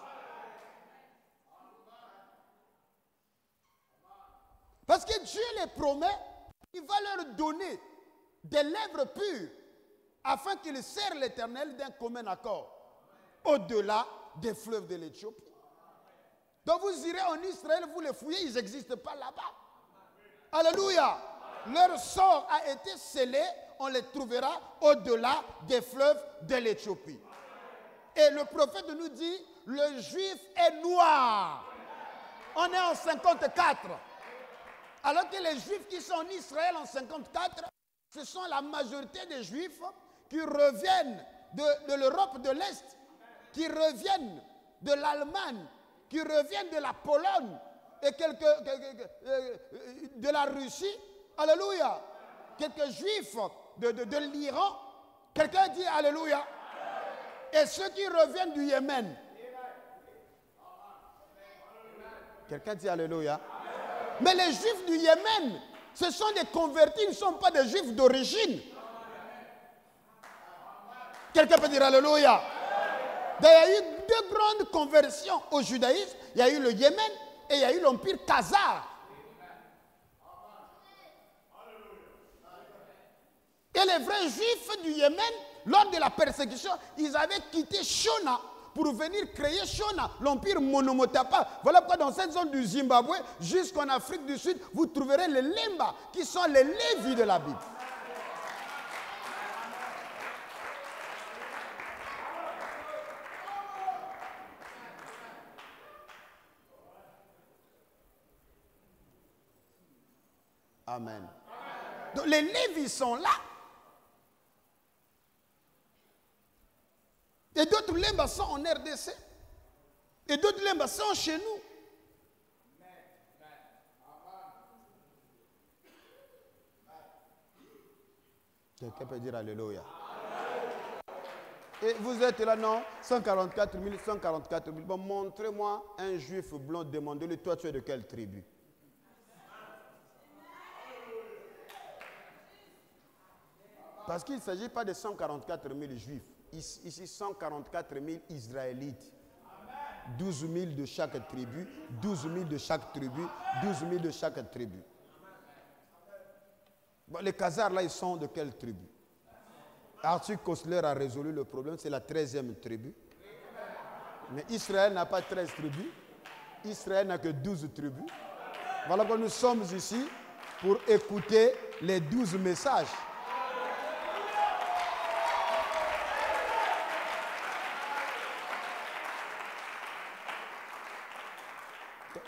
Parce que Dieu les promet, il va leur donner des lèvres pures afin qu'ils servent l'Éternel d'un commun accord au-delà des fleuves de l'Éthiopie. Donc vous irez en Israël, vous les fouillez, ils n'existent pas là-bas. Alléluia. Leur sort a été scellé, on les trouvera au-delà des fleuves de l'Éthiopie. Et le prophète nous dit, le juif est noir. On est en 54. Alors que les juifs qui sont en Israël en 54, ce sont la majorité des juifs qui reviennent de l'Europe de l'Est, qui reviennent de l'Allemagne, qui reviennent de la Pologne et de la Russie. Alléluia. Quelques juifs de l'Iran. Quelqu'un dit Alléluia. Et ceux qui reviennent du Yémen. Quelqu'un dit Alléluia. Mais les juifs du Yémen, ce sont des convertis, ils ne sont pas des juifs d'origine. Quelqu'un peut dire Alléluia. Il y a eu deux grandes conversions au judaïsme. Il y a eu le Yémen et il y a eu l'empire khazar. Et les vrais juifs du Yémen, lors de la persécution, ils avaient quitté Shona pour venir créer Shona, l'empire Monomotapa. Voilà pourquoi dans cette zone du Zimbabwe, jusqu'en Afrique du Sud, vous trouverez les Lemba, qui sont les Lévis de la Bible. Amen. Donc les Lévis sont là. Et d'autres Lembas sont en RDC. Et d'autres Lembas sont chez nous. Quelqu'un peut dire Alléluia. Et vous êtes là, non? 144 000, 144 000. Bon, montrez-moi un juif blanc, demandez-lui, toi tu es de quelle tribu? Parce qu'il ne s'agit pas de 144 000 juifs. Ici, 144 000 Israélites. 12 000 de chaque tribu, 12 000 de chaque tribu, 12 000 de chaque tribu. Bon, les Khazars, là, ils sont de quelle tribu? Arthur Koestler a résolu le problème, c'est la 13e tribu. Mais Israël n'a pas 13 tribus. Israël n'a que 12 tribus. Voilà que nous sommes ici pour écouter les 12 messages.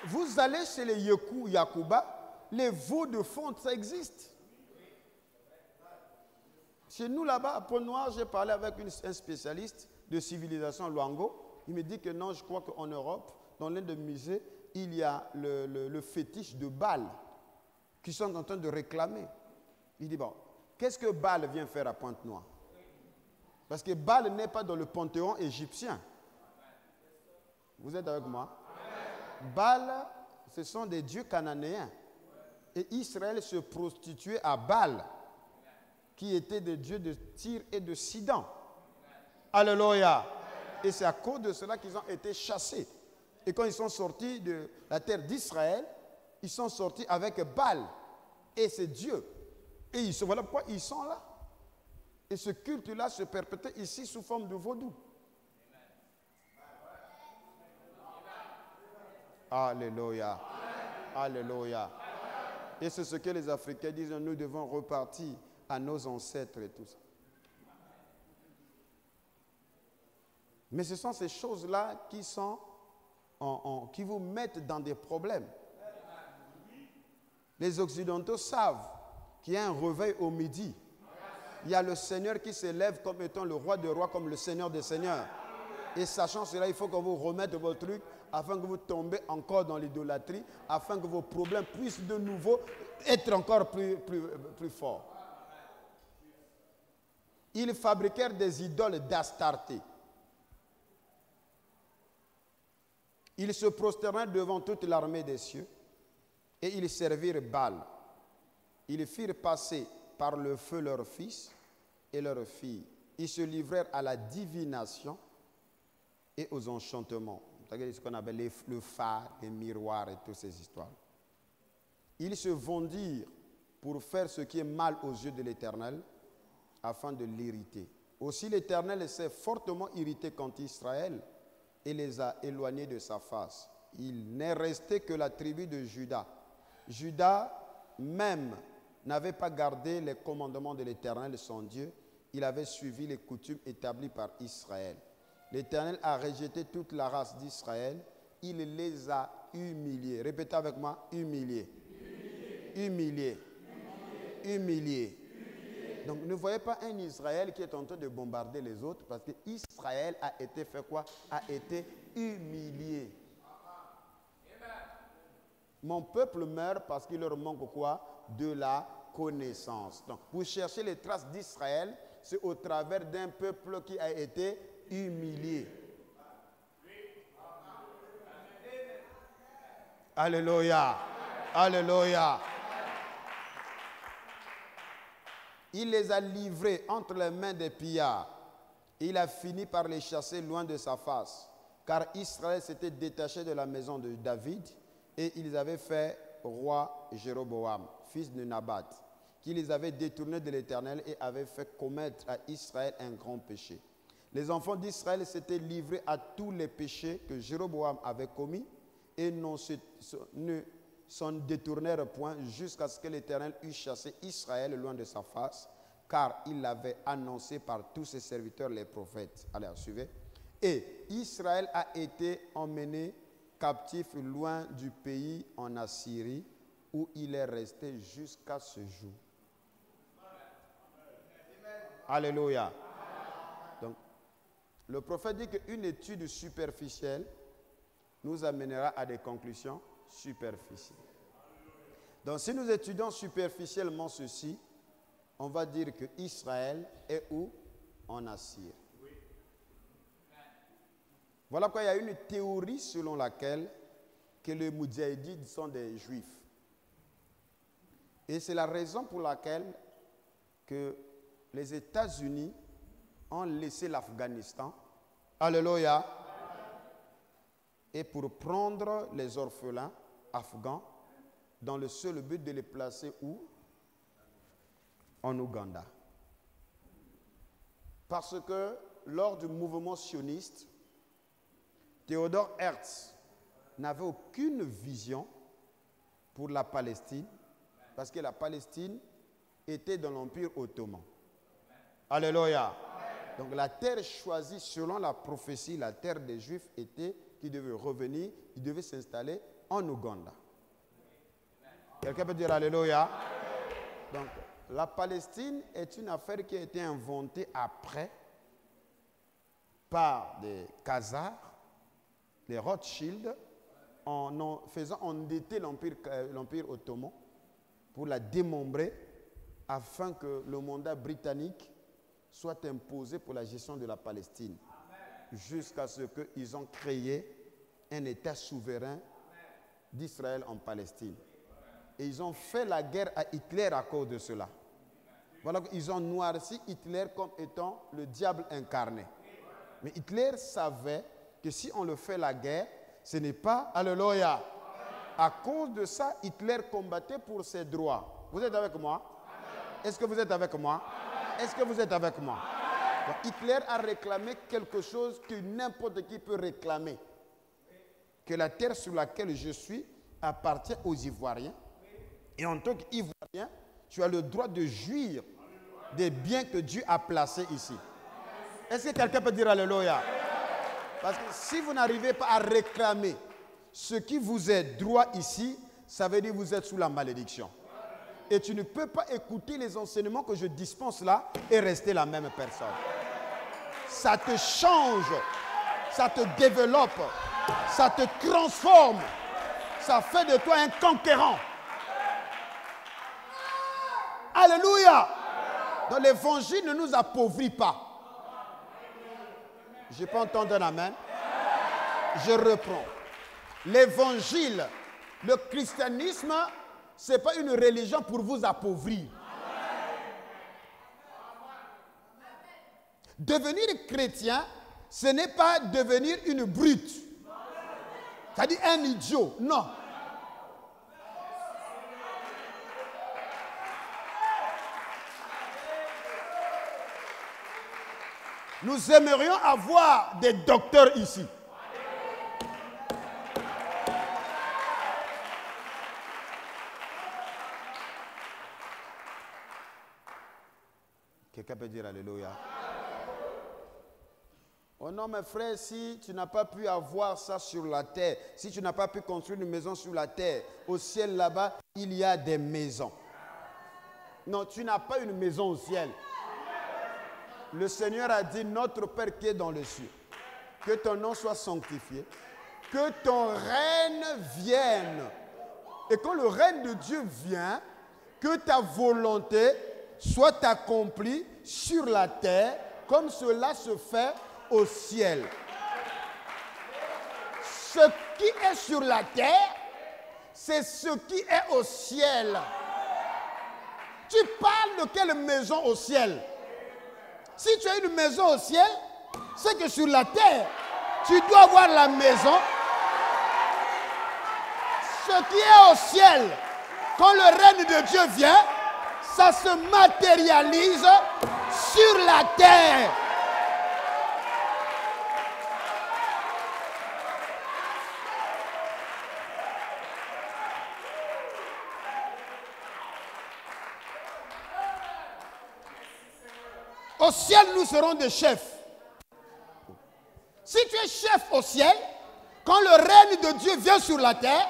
Vous allez chez les Yekou, Yakuba, les veaux de fonte, ça existe. Chez nous là-bas, à Pont-Noir, j'ai parlé avec un spécialiste de civilisation Luango. Il me dit que non, je crois qu'en Europe, dans l'un des musées, il y a le fétiche de Baal qui sont en train de réclamer. Il dit, bon, qu'est-ce que Baal vient faire à Pointe-Noire? Parce que Baal n'est pas dans le panthéon égyptien. Vous êtes avec moi? Baal, ce sont des dieux cananéens. Et Israël se prostituait à Baal, qui étaient des dieux de Tyr et de Sidon. Alléluia. Et c'est à cause de cela qu'ils ont été chassés. Et quand ils sont sortis de la terre d'Israël, ils sont sortis avec Baal et ses dieux. Et voilà pourquoi ils sont là. Et ce culte-là se perpétue ici sous forme de vaudou. Alléluia. Alléluia. Et c'est ce que les Africains disent, nous devons repartir à nos ancêtres et tout ça. Mais ce sont ces choses-là qui sont qui vous mettent dans des problèmes. Les Occidentaux savent qu'il y a un réveil au midi. Il y a le Seigneur qui s'élève comme étant le roi des rois, comme le Seigneur des seigneurs. Et sachant cela, il faut que vous remettez vos trucs afin que vous tombez encore dans l'idolâtrie, afin que vos problèmes puissent de nouveau être encore plus forts. Ils fabriquèrent des idoles d'Astarté. Ils se prosternèrent devant toute l'armée des cieux et ils servirent Baal. Ils firent passer par le feu leurs fils et leurs filles. Ils se livrèrent à la divination et aux enchantements. C'est ce qu'on appelle le phare, les miroirs et toutes ces histoires. Ils se vendirent pour faire ce qui est mal aux yeux de l'Éternel afin de l'irriter. Aussi l'Éternel s'est fortement irrité contre Israël et les a éloignés de sa face. Il n'est resté que la tribu de Juda. Juda même n'avait pas gardé les commandements de l'Éternel, son Dieu. Il avait suivi les coutumes établies par Israël. L'Éternel a rejeté toute la race d'Israël. Il les a humiliés. Répétez avec moi, humiliés. Humiliés. Humiliés. Donc ne voyez pas un Israël qui est en train de bombarder les autres parce qu'Israël a été fait quoi? A été humilié. Mon peuple meurt parce qu'il leur manque quoi? De la connaissance. Donc vous cherchez les traces d'Israël, c'est au travers d'un peuple qui a été humilié. Alléluia. Alléluia. Il les a livrés entre les mains des pillards. Il a fini par les chasser loin de sa face. Car Israël s'était détaché de la maison de David et ils avaient fait roi Jéroboam, fils de Nabat, qui les avait détournés de l'Éternel et avait fait commettre à Israël un grand péché. Les enfants d'Israël s'étaient livrés à tous les péchés que Jéroboam avait commis et ne s'en détournèrent point jusqu'à ce que l'Éternel eût chassé Israël loin de sa face, car il l'avait annoncé par tous ses serviteurs les prophètes. Allez, suivez. Et Israël a été emmené captif loin du pays en Assyrie, où il est resté jusqu'à ce jour. Alléluia. Donc, le prophète dit qu'une étude superficielle nous amènera à des conclusions superficielles. Donc, si nous étudions superficiellement ceci, on va dire que Israël est où? En Assyrie. Voilà pourquoi il y a une théorie selon laquelle que les Moudjahidines sont des Juifs. Et c'est la raison pour laquelle que les États-Unis ont laissé l'Afghanistan. Alléluia. Et pour prendre les orphelins afghans dans le seul but de les placer où? En Ouganda. Parce que lors du mouvement sioniste, Theodor Herzl n'avait aucune vision pour la Palestine, parce que la Palestine était dans l'Empire ottoman. Alléluia. Donc la terre choisie selon la prophétie, la terre des Juifs était qu'ils devaient revenir, ils devaient s'installer en Ouganda. Quelqu'un peut dire Alléluia? Donc la Palestine est une affaire qui a été inventée après par des Khazars, les Rothschild, en faisant endetter l'Empire ottoman pour la démembrer afin que le mandat britannique soit imposé pour la gestion de la Palestine jusqu'à ce qu'ils ont créé un État souverain d'Israël en Palestine. Et ils ont fait la guerre à Hitler à cause de cela. Voilà qu'ils ont noirci Hitler comme étant le diable incarné. Mais Hitler savait que si on le fait la guerre, ce n'est pas alléluia. À cause de ça, Hitler combattait pour ses droits. Vous êtes avec moi? Est-ce que vous êtes avec moi? Est-ce que vous êtes avec moi? Donc, Hitler a réclamé quelque chose que n'importe qui peut réclamer. Que la terre sur laquelle je suis appartient aux Ivoiriens. Et en tant qu'Ivoirien, tu as le droit de jouir des biens que Dieu a placés ici. Est-ce que quelqu'un peut dire alléluia? Parce que si vous n'arrivez pas à réclamer ce qui vous est droit ici, ça veut dire que vous êtes sous la malédiction. Et tu ne peux pas écouter les enseignements que je dispense là et rester la même personne. Ça te change, ça te développe, ça te transforme, ça fait de toi un conquérant. Alléluia! Donc l'évangile ne nous appauvrit pas. Je peux entendre un amen. Je reprends. L'évangile, le christianisme, ce n'est pas une religion pour vous appauvrir. Devenir chrétien, ce n'est pas devenir une brute. C'est-à-dire un idiot. Non. Nous aimerions avoir des docteurs ici. Quelqu'un peut dire alléluia. Oh non, mes frères, si tu n'as pas pu avoir ça sur la terre, si tu n'as pas pu construire une maison sur la terre, au ciel là-bas, il y a des maisons. Non, tu n'as pas une maison au ciel. Le Seigneur a dit, notre Père qui est dans les cieux, que ton nom soit sanctifié, que ton règne vienne. Et quand le règne de Dieu vient, que ta volonté soit accomplie sur la terre, comme cela se fait au ciel. Ce qui est sur la terre, c'est ce qui est au ciel. Tu parles de quelle maison au ciel? Si tu as une maison au ciel, c'est que sur la terre, tu dois avoir la maison. Ce qui est au ciel, quand le règne de Dieu vient, ça se matérialise sur la terre. Au ciel, nous serons des chefs. Si tu es chef au ciel, quand le règne de Dieu vient sur la terre,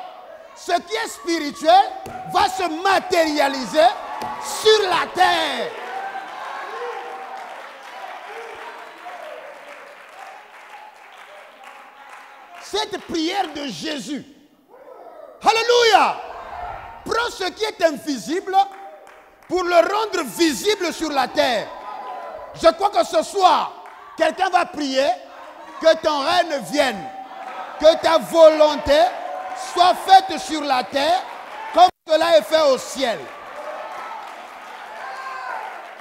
ce qui est spirituel va se matérialiser sur la terre. Cette prière de Jésus, alléluia, prend ce qui est invisible pour le rendre visible sur la terre. Je crois que ce soir, quelqu'un va prier que ton règne vienne, que ta volonté soit faite sur la terre comme cela est fait au ciel.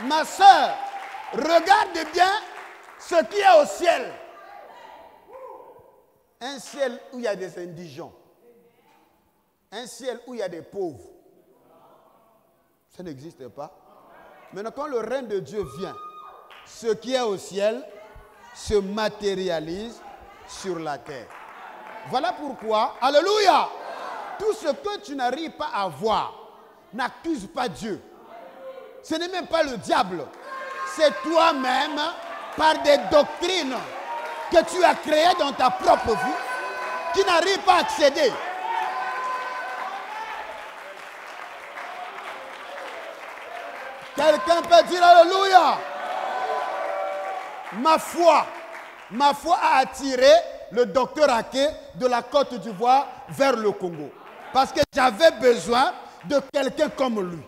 Ma soeur, Regarde bien ce qui est au ciel. Un ciel où il y a des indigents. Un ciel où il y a des pauvres. Ça n'existe pas. Maintenant, quand le règne de Dieu vient, ce qui est au ciel se matérialise sur la terre. Voilà pourquoi, alléluia, tout ce que tu n'arrives pas à voir, n'accuse pas Dieu. Ce n'est même pas le diable. C'est toi-même, par des doctrines que tu as créées dans ta propre vie, qui n'arrives pas à accéder. Quelqu'un peut dire alléluia. Ma foi a attiré le docteur Ake de la Côte d'Ivoire vers le Congo. Parce que j'avais besoin de quelqu'un comme lui.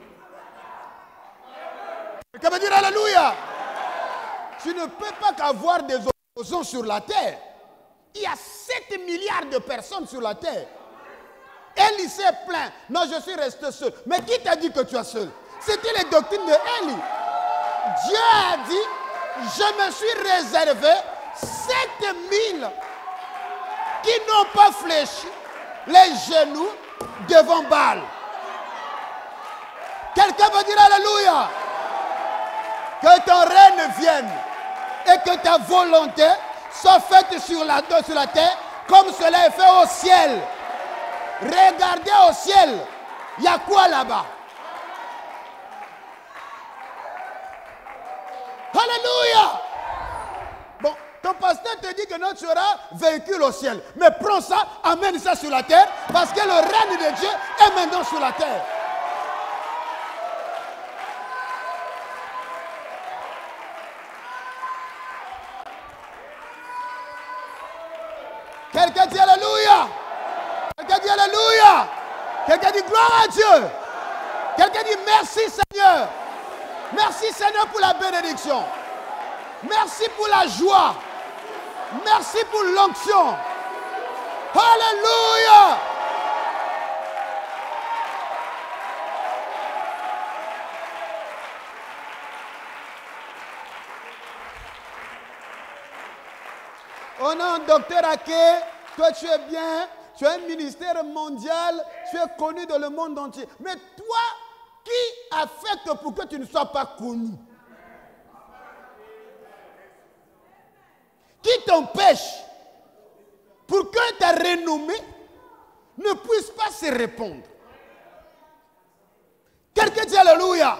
Quelqu'un peut dire alléluia. Tu ne peux pas qu'avoir des opposants sur la terre. Il y a 7 milliards de personnes sur la terre. Élie s'est plaint. Non, je suis resté seul. Mais qui t'a dit que tu es seul? C'était les doctrines de Élie. Dieu a dit, je me suis réservé 7000 qui n'ont pas fléchi les genoux devant Baal. Quelqu'un veut dire alléluia. Que ton règne vienne et que ta volonté soit faite sur la terre comme cela est fait au ciel. Regardez au ciel. Il y a quoi là-bas? Alléluia. Bon, ton pasteur te dit que non, tu auras véhicule au ciel. Mais prends ça, amène ça sur la terre, parce que le règne de Dieu est maintenant sur la terre. Quelqu'un dit alléluia. Quelqu'un dit alléluia. Quelqu'un dit gloire à Dieu. Quelqu'un dit merci Seigneur. Merci Seigneur pour la bénédiction. Merci pour la joie. Merci pour l'onction. Alléluia. Oh non, docteur Ake, toi tu es bien, tu as un ministère mondial, tu es connu dans le monde entier. Mais toi, qui a fait pour que tu ne sois pas connu? Qui t'empêche pour que ta renommée ne puisse pas se répandre? Quelqu'un dit alléluia.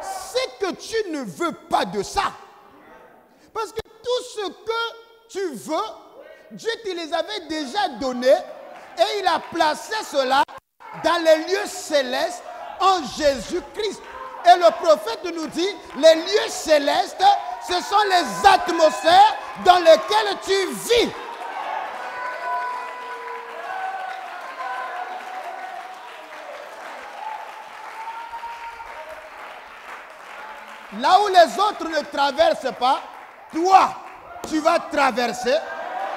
C'est que tu ne veux pas de ça. Parce que tout ce que tu veux, Dieu te les avait déjà donnés et il a placé cela dans les lieux célestes en Jésus-Christ. Et le prophète nous dit, les lieux célestes, ce sont les atmosphères dans lesquelles tu vis. Là où les autres ne traversent pas, toi, tu vas traverser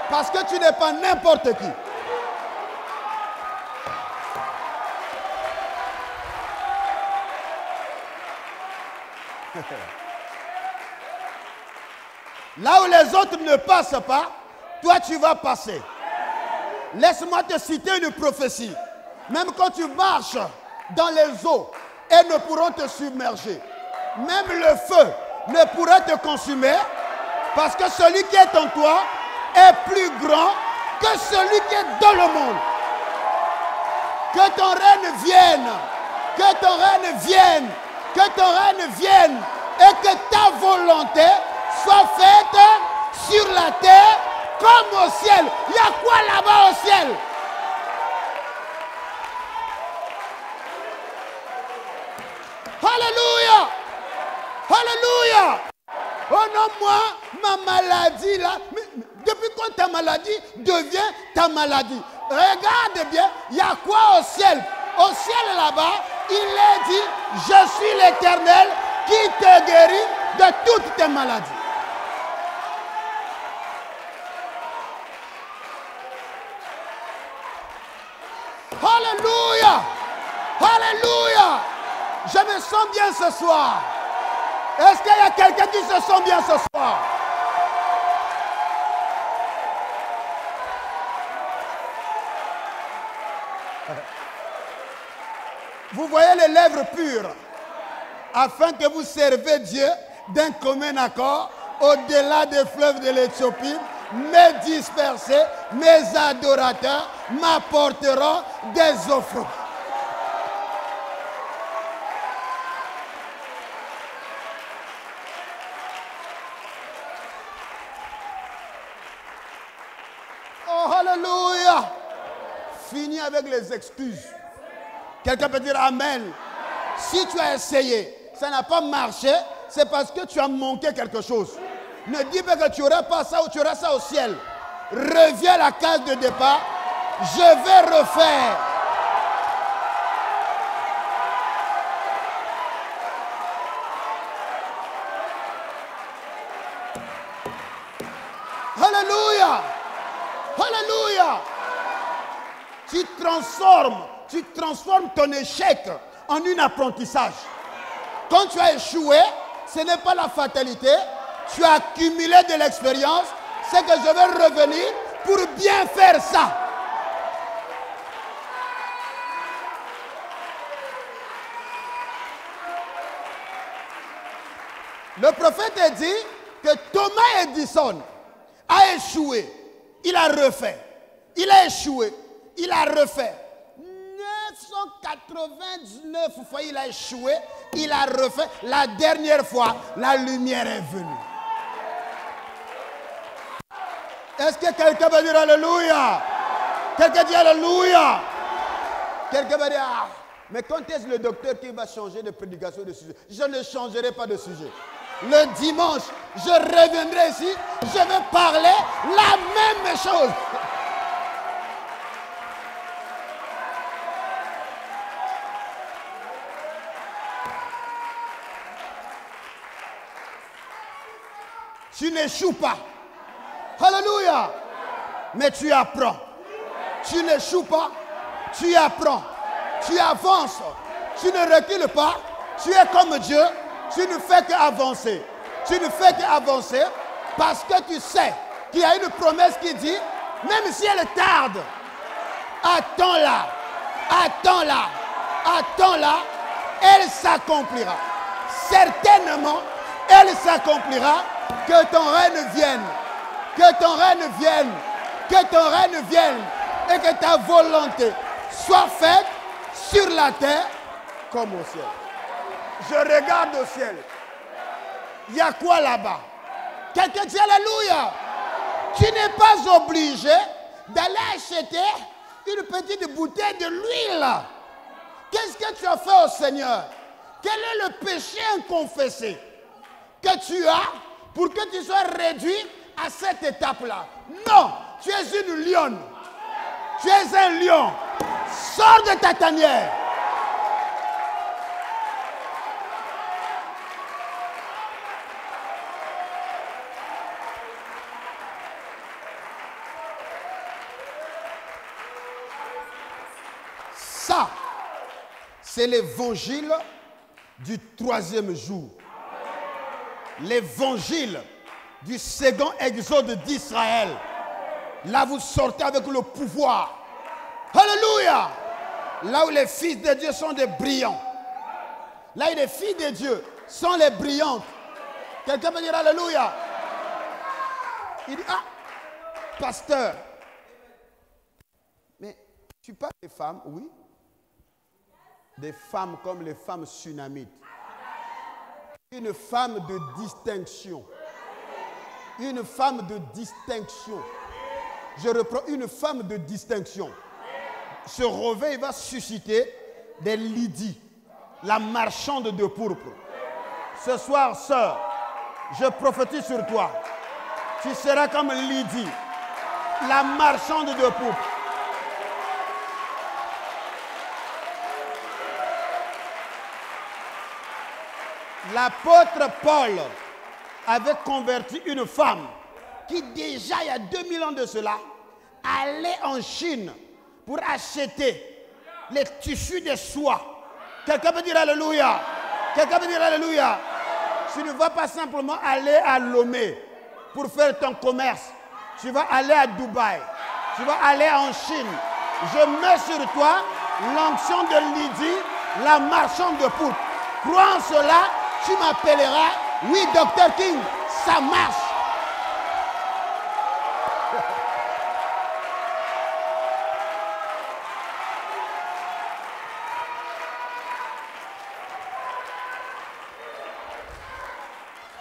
parce que tu n'es pas n'importe qui. Là où les autres ne passent pas, toi tu vas passer. Laisse-moi te citer une prophétie. Même quand tu marches dans les eaux, elles ne pourront te submerger. Même le feu ne pourra te consumer parce que celui qui est en toi est plus grand que celui qui est dans le monde. Que ton règne vienne, que ton règne vienne, que ton règne vienne et que ta volonté soit faite sur la terre comme au ciel. Il y a quoi là-bas au ciel? Alléluia! Alléluia! Oh non, moi, ma maladie là, mais depuis quand ta maladie devient ta maladie? Regarde bien, il y a quoi au ciel? Au ciel là-bas, il est dit, je suis l'Éternel qui te guérit de toutes tes maladies. Alléluia! Alléluia! Je me sens bien ce soir. Est-ce qu'il y a quelqu'un qui se sent bien ce soir? Vous voyez les lèvres pures, afin que vous servez Dieu d'un commun accord au-delà des fleuves de l'Éthiopie. Mes dispersés, mes adorateurs m'apporteront des offrandes. Oh, alléluia! Fini avec les excuses. Quelqu'un peut dire Amen. Si tu as essayé, ça n'a pas marché, c'est parce que tu as manqué quelque chose. Ne dis pas que tu n'auras pas ça ou tu auras ça au ciel. Reviens à la case de départ. Je vais refaire. Alléluia. Alléluia. Tu transformes ton échec en un apprentissage. Quand tu as échoué, ce n'est pas la fatalité. Tu as accumulé de l'expérience. C'est que je vais revenir pour bien faire ça. Le prophète a dit que Thomas Edison a échoué. Il a refait. Il a échoué. Il a refait. 999 fois il a échoué. Il a refait. La dernière fois, la lumière est venue. Est-ce que quelqu'un va dire Alléluia? Quelqu'un dit Alléluia? Quelqu'un va dire ah, mais quand est-ce le docteur qui va changer de prédication de sujet? Je ne changerai pas de sujet. Le dimanche, je reviendrai ici, je vais parler la même chose. Tu n'échoues pas. Alléluia. Mais tu apprends. Tu n'échoues pas. Tu apprends. Tu avances. Tu ne recules pas. Tu es comme Dieu. Tu ne fais qu'avancer. Tu ne fais qu'avancer parce que tu sais qu'il y a une promesse qui dit, même si elle tarde, attends-la. Attends-la. Attends-la. Elle s'accomplira. Certainement, elle s'accomplira. Que ton règne vienne. Que ton règne vienne. Que ton règne vienne. Et que ta volonté soit faite sur la terre comme au ciel. Je regarde au ciel. Il y a quoi là-bas? Quelqu'un dit Alléluia. Tu n'es pas obligé d'aller acheter une petite bouteille de l'huile. Qu'est-ce que tu as fait au Seigneur? Quel est le péché inconfessé que tu as pour que tu sois réduit à cette étape-là? Non, tu es une lionne. Tu es un lion. Sors de ta tanière. Ça, c'est l'évangile du 3e jour. L'évangile du second exode d'Israël. Là, vous sortez avec le pouvoir. Alléluia. Là où les fils de Dieu sont des brillants. Là où les filles de Dieu sont les brillantes. Quelqu'un peut dire Alléluia. Il dit, ah, pasteur. Mais tu parles des femmes, oui. Des femmes comme les femmes sunamites. Une femme de distinction. Une femme de distinction. Je reprends, une femme de distinction. Ce réveil va susciter des Lydie, la marchande de pourpre. Ce soir, sœur, je prophétise sur toi. Tu seras comme Lydie, la marchande de pourpre. L'apôtre Paul avait converti une femme qui déjà il y a 2000 ans de cela allait en Chine pour acheter les tissus de soie. Quelqu'un peut dire Alléluia. Quelqu'un peut dire Alléluia. Tu ne vas pas simplement aller à Lomé pour faire ton commerce. Tu vas aller à Dubaï. Tu vas aller en Chine. Je mets sur toi l'onction de Lydie, la marchande de poudre. Crois en cela, tu m'appelleras. Oui, Dr. King, ça marche.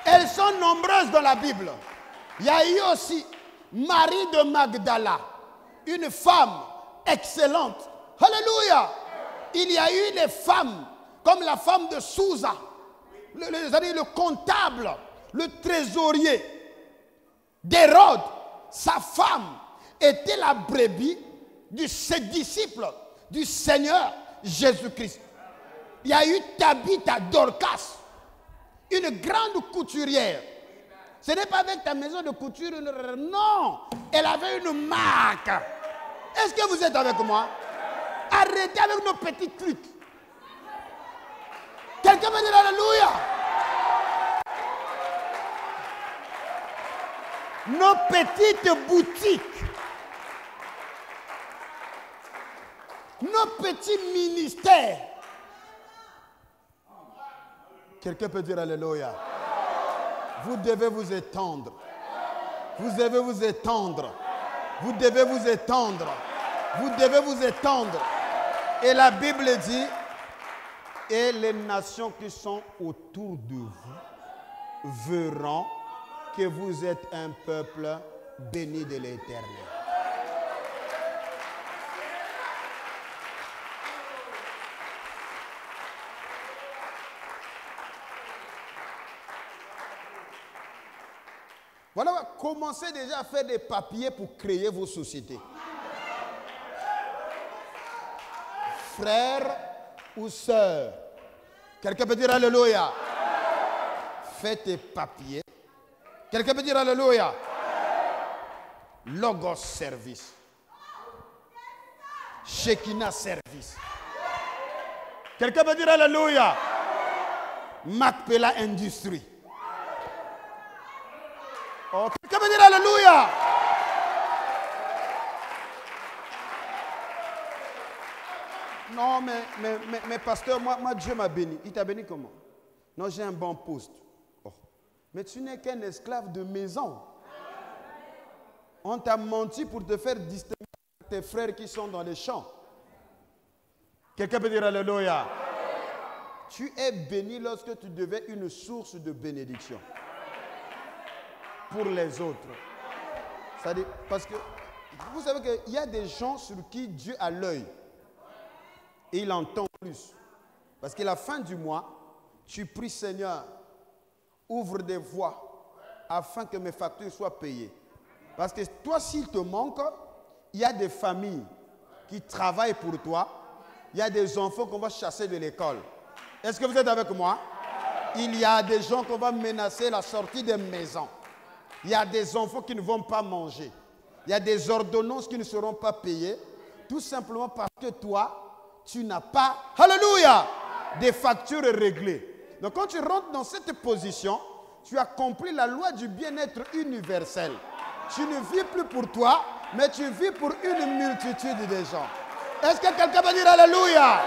Elles sont nombreuses dans la Bible. Il y a eu aussi Marie de Magdala, une femme excellente. Alléluia. Il y a eu les femmes, comme la femme de Sousa, le comptable, le trésorier d'Hérode. Sa femme était la brebis de ses disciples, du Seigneur Jésus-Christ. Il y a eu Tabitha Dorcas, une grande couturière. Ce n'est pas avec ta maison de couture, non. Elle avait une marque. Est-ce que vous êtes avec moi? Arrêtez avec nos petits trucs. Quelqu'un me dit Alléluia. Nos petites boutiques. Nos petits ministères. Quelqu'un peut dire Alléluia. Vous devez vous étendre. Vous devez vous étendre. Vous devez vous étendre. Vous devez vous étendre. Et la Bible dit, et les nations qui sont autour de vous verront que vous êtes un peuple béni de l'Éternel. Voilà, commencez déjà à faire des papiers pour créer vos sociétés. Frères ou sœurs, quelqu'un peut dire Alléluia. Faites tes papiers. Quelqu'un peut dire Alléluia. Logos service. Shekinah service. Quelqu'un peut dire Alléluia. Macpella Industrie. Oh, quelqu'un peut dire Alléluia. Non, mais pasteur, moi Dieu m'a béni. Il t'a béni comment? Non, j'ai un bon poste. Oh. Mais tu n'es qu'un esclave de maison. On t'a menti pour te faire distinguer tes frères qui sont dans les champs. Quelqu'un peut dire Alléluia. Tu es béni lorsque tu deviens une source de bénédiction pour les autres. C'est-à-dire, parce que vous savez qu'il y a des gens sur qui Dieu a l'œil. Et il entend plus. Parce qu'à la fin du mois, tu pries Seigneur, ouvre des voies afin que mes factures soient payées. Parce que toi, s'il te manque, il y a des familles qui travaillent pour toi. Il y a des enfants qu'on va chasser de l'école. Est-ce que vous êtes avec moi? Il y a des gens qu'on va menacer la sortie des maisons. Il y a des enfants qui ne vont pas manger. Il y a des ordonnances qui ne seront pas payées. Tout simplement parce que toi, tu n'as pas, alléluia, des factures réglées. Donc quand tu rentres dans cette position, tu as compris la loi du bien-être universel. Tu ne vis plus pour toi, mais tu vis pour une multitude de gens. Est-ce que quelqu'un va dire alléluia?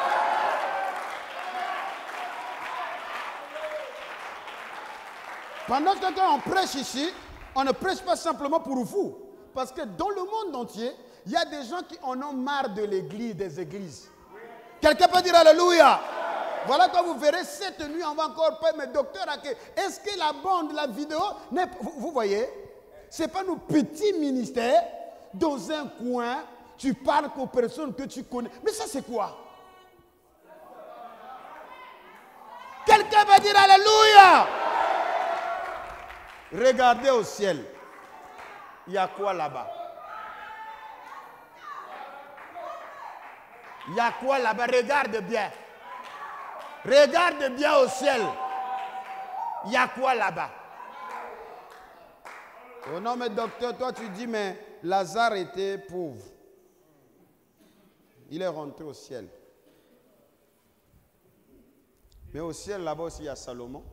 Pendant que quand on prêche ici, on ne prêche pas simplement pour vous. Parce que dans le monde entier, il y a des gens qui en ont marre de l'église, des églises. Quelqu'un peut dire alléluia. Voilà quand vous verrez cette nuit, on va encore parler, mais docteur, est-ce que la bande, la vidéo, vous voyez, ce n'est pas nos petits ministères, dans un coin, tu parles aux personnes que tu connais. Mais ça c'est quoi? Quelqu'un va dire alléluia. Regardez au ciel. Il y a quoi là-bas? Il y a quoi là-bas? Regarde bien. Regarde bien au ciel. Il y a quoi là-bas? Oh non, mais docteur, toi tu dis, mais Lazare était pauvre. Il est rentré au ciel. Mais au ciel, là-bas aussi, il y a Salomon.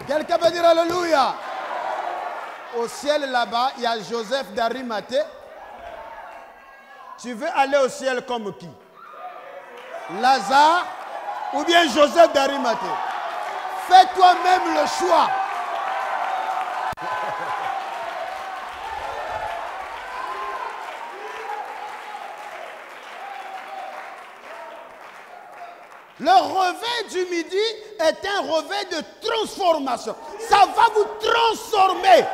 Quelqu'un peut dire Alléluia. Au ciel là-bas, il y a Joseph d'Arimathée. Tu veux aller au ciel comme qui? Lazare ou bien Joseph d'Arimathée? Fais toi-même le choix. Le réveil du midi est un réveil de transformation. Ça va vous transformer.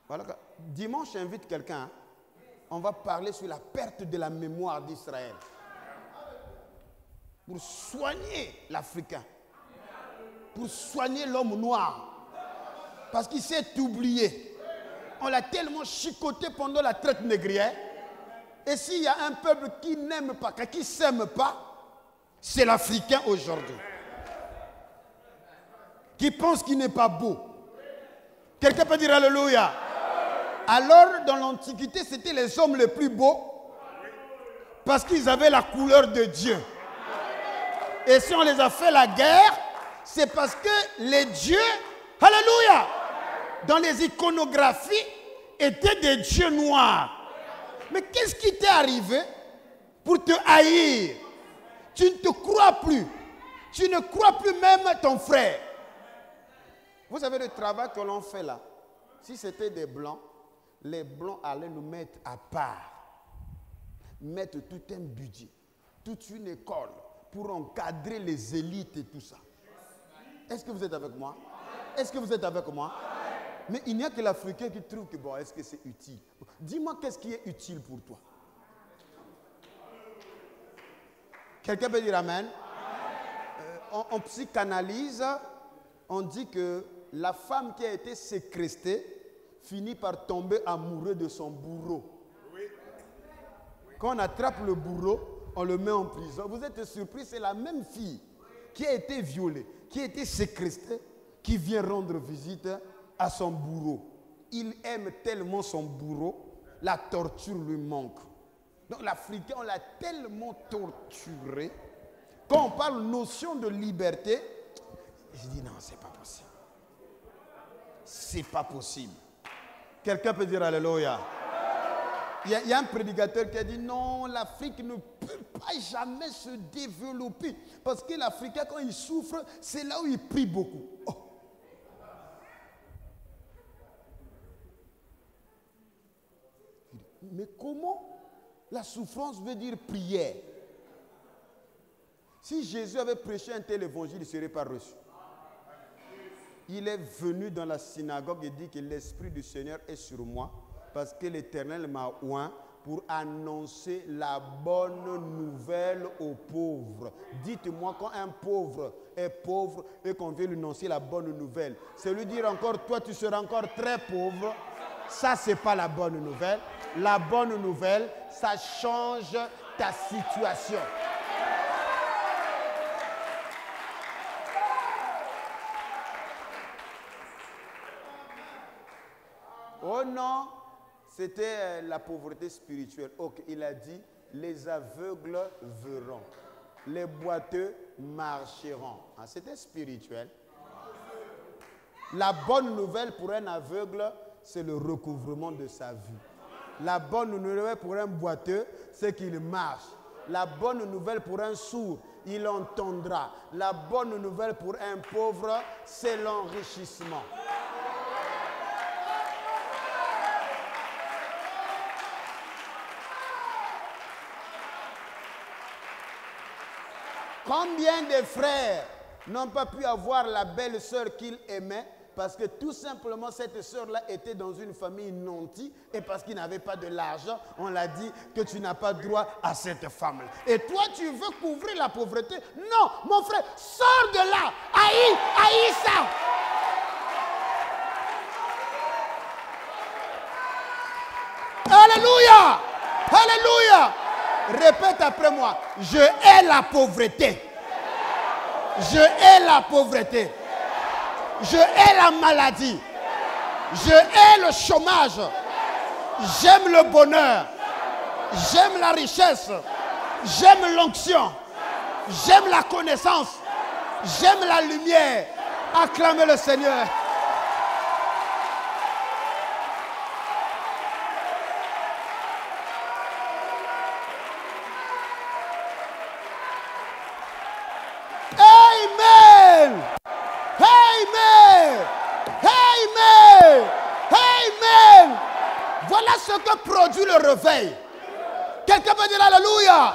Voilà. Dimanche, j'invite quelqu'un. Hein. On va parler sur la perte de la mémoire d'Israël. Pour soigner l'Africain. Pour soigner l'homme noir. Parce qu'il s'est oublié. On l'a tellement chicoté pendant la traite négrière. Et s'il y a un peuple qui n'aime pas, qui ne s'aime pas, c'est l'Africain aujourd'hui. Qui pense qu'il n'est pas beau. Quelqu'un peut dire Alléluia. Alors, dans l'Antiquité, c'était les hommes les plus beaux. Parce qu'ils avaient la couleur de Dieu. Et si on les a fait la guerre, c'est parce que les dieux, Alléluia, dans les iconographies, étaient des dieux noirs. Mais qu'est-ce qui t'est arrivé pour te haïr? Tu ne te crois plus. Tu ne crois plus même ton frère. Vous savez le travail que l'on fait là. Si c'était des blancs, les blancs allaient nous mettre à part. Mettre tout un budget, toute une école pour encadrer les élites et tout ça. Est-ce que vous êtes avec moi? Est-ce que vous êtes avec moi? Mais il n'y a que l'Africain qui trouve que bon, est-ce que c'est utile? Dis-moi qu'est-ce qui est utile pour toi? Quelqu'un peut dire Amen? En psychanalyse, on dit que la femme qui a été séquestrée finit par tomber amoureuse de son bourreau. Quand on attrape le bourreau, on le met en prison. Vous êtes surpris, c'est la même fille qui a été violée, qui a été séquestrée, qui vient rendre visite à son bourreau. Il aime tellement son bourreau, la torture lui manque. Donc l'Africain, on l'a tellement torturé. Quand on parle notion de liberté, je dis non, c'est pas possible. C'est pas possible. Quelqu'un peut dire Alléluia. Il y a un prédicateur qui a dit non, l'Afrique ne peut pas jamais se développer. Parce que l'Africain, quand il souffre, c'est là où il prie beaucoup. Oh. Mais comment la souffrance veut dire prière? Si Jésus avait prêché un tel évangile, il ne serait pas reçu. Il est venu dans la synagogue et dit que l'Esprit du Seigneur est sur moi parce que l'Éternel m'a oint pour annoncer la bonne nouvelle aux pauvres. Dites-moi, quand un pauvre est pauvre et qu'on veut lui annoncer la bonne nouvelle, c'est lui dire encore, toi tu seras encore très pauvre. Ça, ce n'est pas la bonne nouvelle. La bonne nouvelle, ça change ta situation. Oh non, c'était la pauvreté spirituelle. Ok, il a dit, les aveugles verront, les boiteux marcheront. Ah, c'était spirituel. La bonne nouvelle pour un aveugle, c'est le recouvrement de sa vue. La bonne nouvelle pour un boiteux, c'est qu'il marche. La bonne nouvelle pour un sourd, il entendra. La bonne nouvelle pour un pauvre, c'est l'enrichissement. Combien de frères n'ont pas pu avoir la belle sœur qu'ils aimaient parce que tout simplement cette sœur-là était dans une famille nantie et parce qu'il n'avait pas de l'argent, on l'a dit que tu n'as pas droit à cette femme-là. Et toi, tu veux couvrir la pauvreté? Non, mon frère, sors de là. Haïs ça. Alléluia. Alléluia. Répète après moi. Je hais la pauvreté. Je hais la pauvreté. Je hais la maladie. Je hais le chômage. J'aime le bonheur. J'aime la richesse. J'aime l'onction. J'aime la connaissance. J'aime la lumière. Acclamez le Seigneur. Amen. Amen. Amen. Amen. Voilà ce que produit le réveil. Quelqu'un peut dire Alléluia.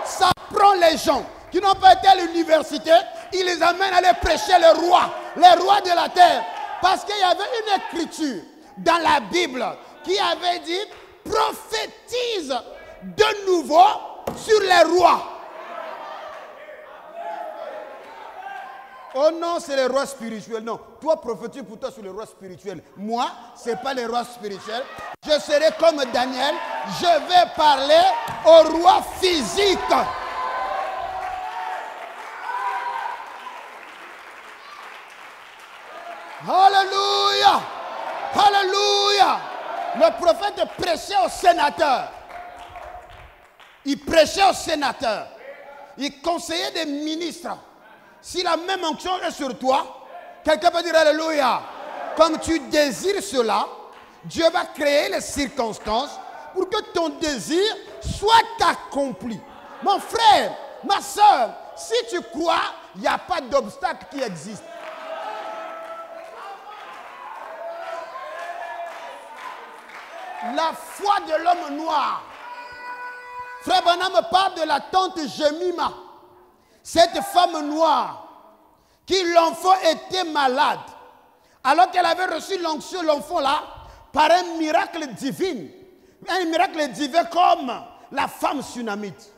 Ça prend les gens qui n'ont pas été à l'université, il les amène à aller prêcher les rois de la terre. Parce qu'il y avait une écriture dans la Bible qui avait dit prophétise de nouveau sur les rois. Oh non, c'est les rois spirituels. Non, toi prophétise pour toi sur les rois spirituels. Moi, ce n'est pas les rois spirituels. Je serai comme Daniel. Je vais parler aux rois physiques. Alléluia. Alléluia. Le prophète prêchait aux sénateurs. Il prêchait aux sénateurs. Il conseillait des ministres. Si la même onction est sur toi, quelqu'un peut dire Alléluia. Comme tu désires cela, Dieu va créer les circonstances pour que ton désir soit accompli. Mon frère, ma soeur, si tu crois, il n'y a pas d'obstacle qui existe. La foi de l'homme noir. Frère Branham parle de la tante Jemima. Cette femme noire, qui l'enfant était malade, alors qu'elle avait reçu l'onction, l'enfant là, par un miracle divin. Un miracle divin comme la femme sunamite.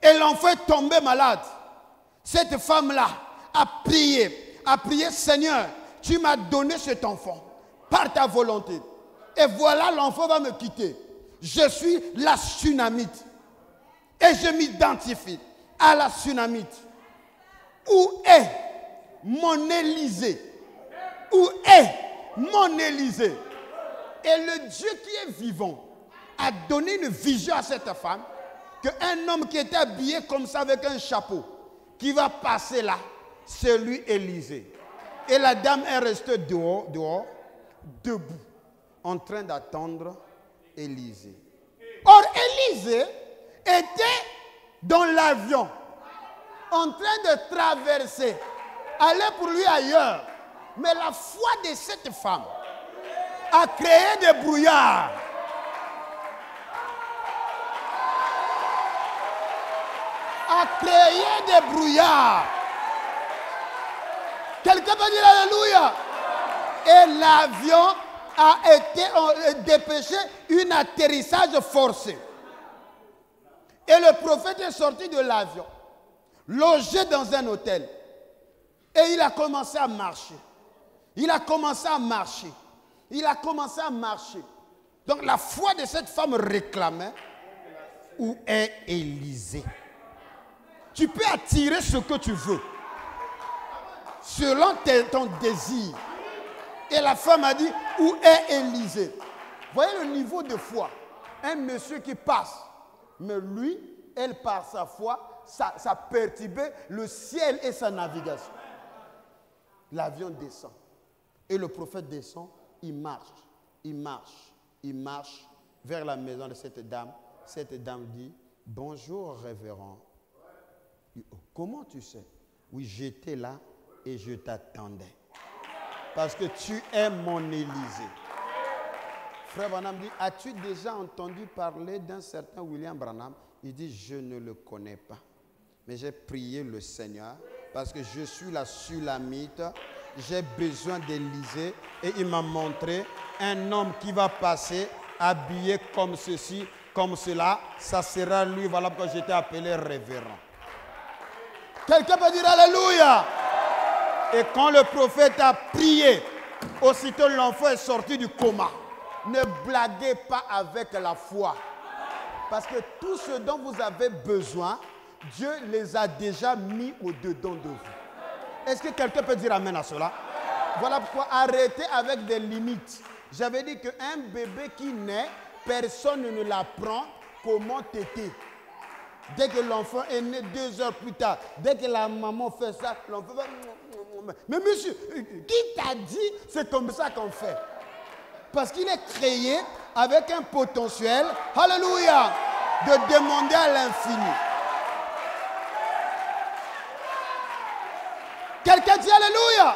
Et l'enfant est tombé malade. Cette femme-là a prié, Seigneur, tu m'as donné cet enfant par ta volonté. Et voilà, l'enfant va me quitter. Je suis la sunamite. Et je m'identifie à la sunamite. Où est mon Élysée? Où est mon Élysée? Et le Dieu qui est vivant a donné une vision à cette femme qu'un homme qui était habillé comme ça avec un chapeau qui va passer là, c'est lui Élysée. Et la dame est restée dehors, debout, en train d'attendre Élysée. Or, Élysée était dans l'avion, en train de traverser, aller pour lui ailleurs. Mais la foi de cette femme a créé des brouillards. A créé des brouillards. Quelqu'un peut dire Alléluia. Et l'avion a été dépêché, un atterrissage forcé. Et le prophète est sorti de l'avion, logé dans un hôtel. Et il a commencé à marcher. Il a commencé à marcher. Il a commencé à marcher. Donc la foi de cette femme réclamait où est Élysée. Tu peux attirer ce que tu veux, selon ton désir. Et la femme a dit, où est Élysée? Voyez le niveau de foi. Un monsieur qui passe. Mais lui, elle, par sa foi, ça perturbait le ciel et sa navigation. L'avion descend. Et le prophète descend, il marche vers la maison de cette dame. Cette dame dit, bonjour révérend. Comment tu sais? Oui, j'étais là et je t'attendais. Parce que tu es mon Élysée. Frère Branham dit, as-tu déjà entendu parler d'un certain William Branham? Il dit, je ne le connais pas. Mais j'ai prié le Seigneur parce que je suis la Sulamite. J'ai besoin d'Élysée. Et il m'a montré un homme qui va passer habillé comme ceci, comme cela. Ça sera lui. Voilà pourquoi j'étais appelé révérend. Quelqu'un peut dire Alléluia. Et quand le prophète a prié, aussitôt l'enfant est sorti du coma. Ne blaguez pas avec la foi. Parce que tout ce dont vous avez besoin, Dieu les a déjà mis au-dedans de vous. Est-ce que quelqu'un peut dire amen à cela? Voilà pourquoi arrêtez avec des limites. J'avais dit qu'un bébé qui naît, personne ne l'apprend comment téter. Dès que l'enfant est né 2 heures plus tard, dès que la maman fait ça, l'enfant va... Mais monsieur, qui t'a dit c'est comme ça qu'on fait? Parce qu'il est créé avec un potentiel, alléluia, de demander à l'infini. Quelqu'un dit alléluia.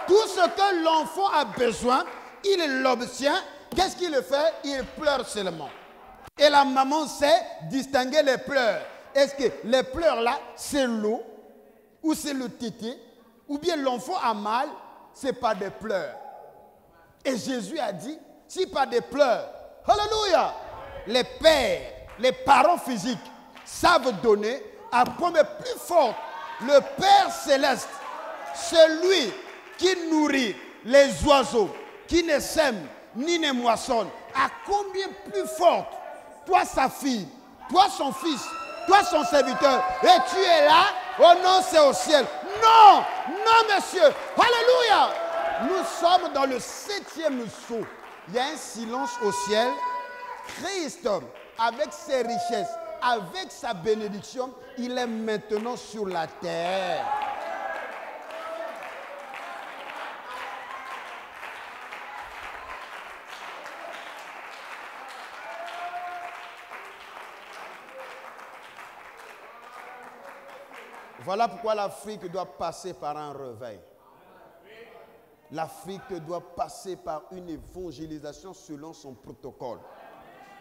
Tout ce que l'enfant a besoin, il l'obtient. Qu'est-ce qu'il fait? Il pleure seulement. Et la maman sait distinguer les pleurs. Est-ce que les pleurs là, c'est l'eau, ou c'est le tété, ou bien l'enfant a mal, c'est pas des pleurs. Et Jésus a dit, si pas des pleurs, alléluia, les pères, les parents physiques savent donner à point plus fort. Le Père céleste, celui qui nourrit les oiseaux, qui ne sème ni ne moissonne, à combien plus forte, toi sa fille, toi son fils, toi son serviteur, et tu es là, oh non, c'est au ciel. Non, non monsieur, alléluia. Nous sommes dans le 7e sceau. Il y a un silence au ciel. Christ, avec ses richesses, avec sa bénédiction, il est maintenant sur la terre. Voilà pourquoi l'Afrique doit passer par un réveil. L'Afrique doit passer par une évangélisation selon son protocole.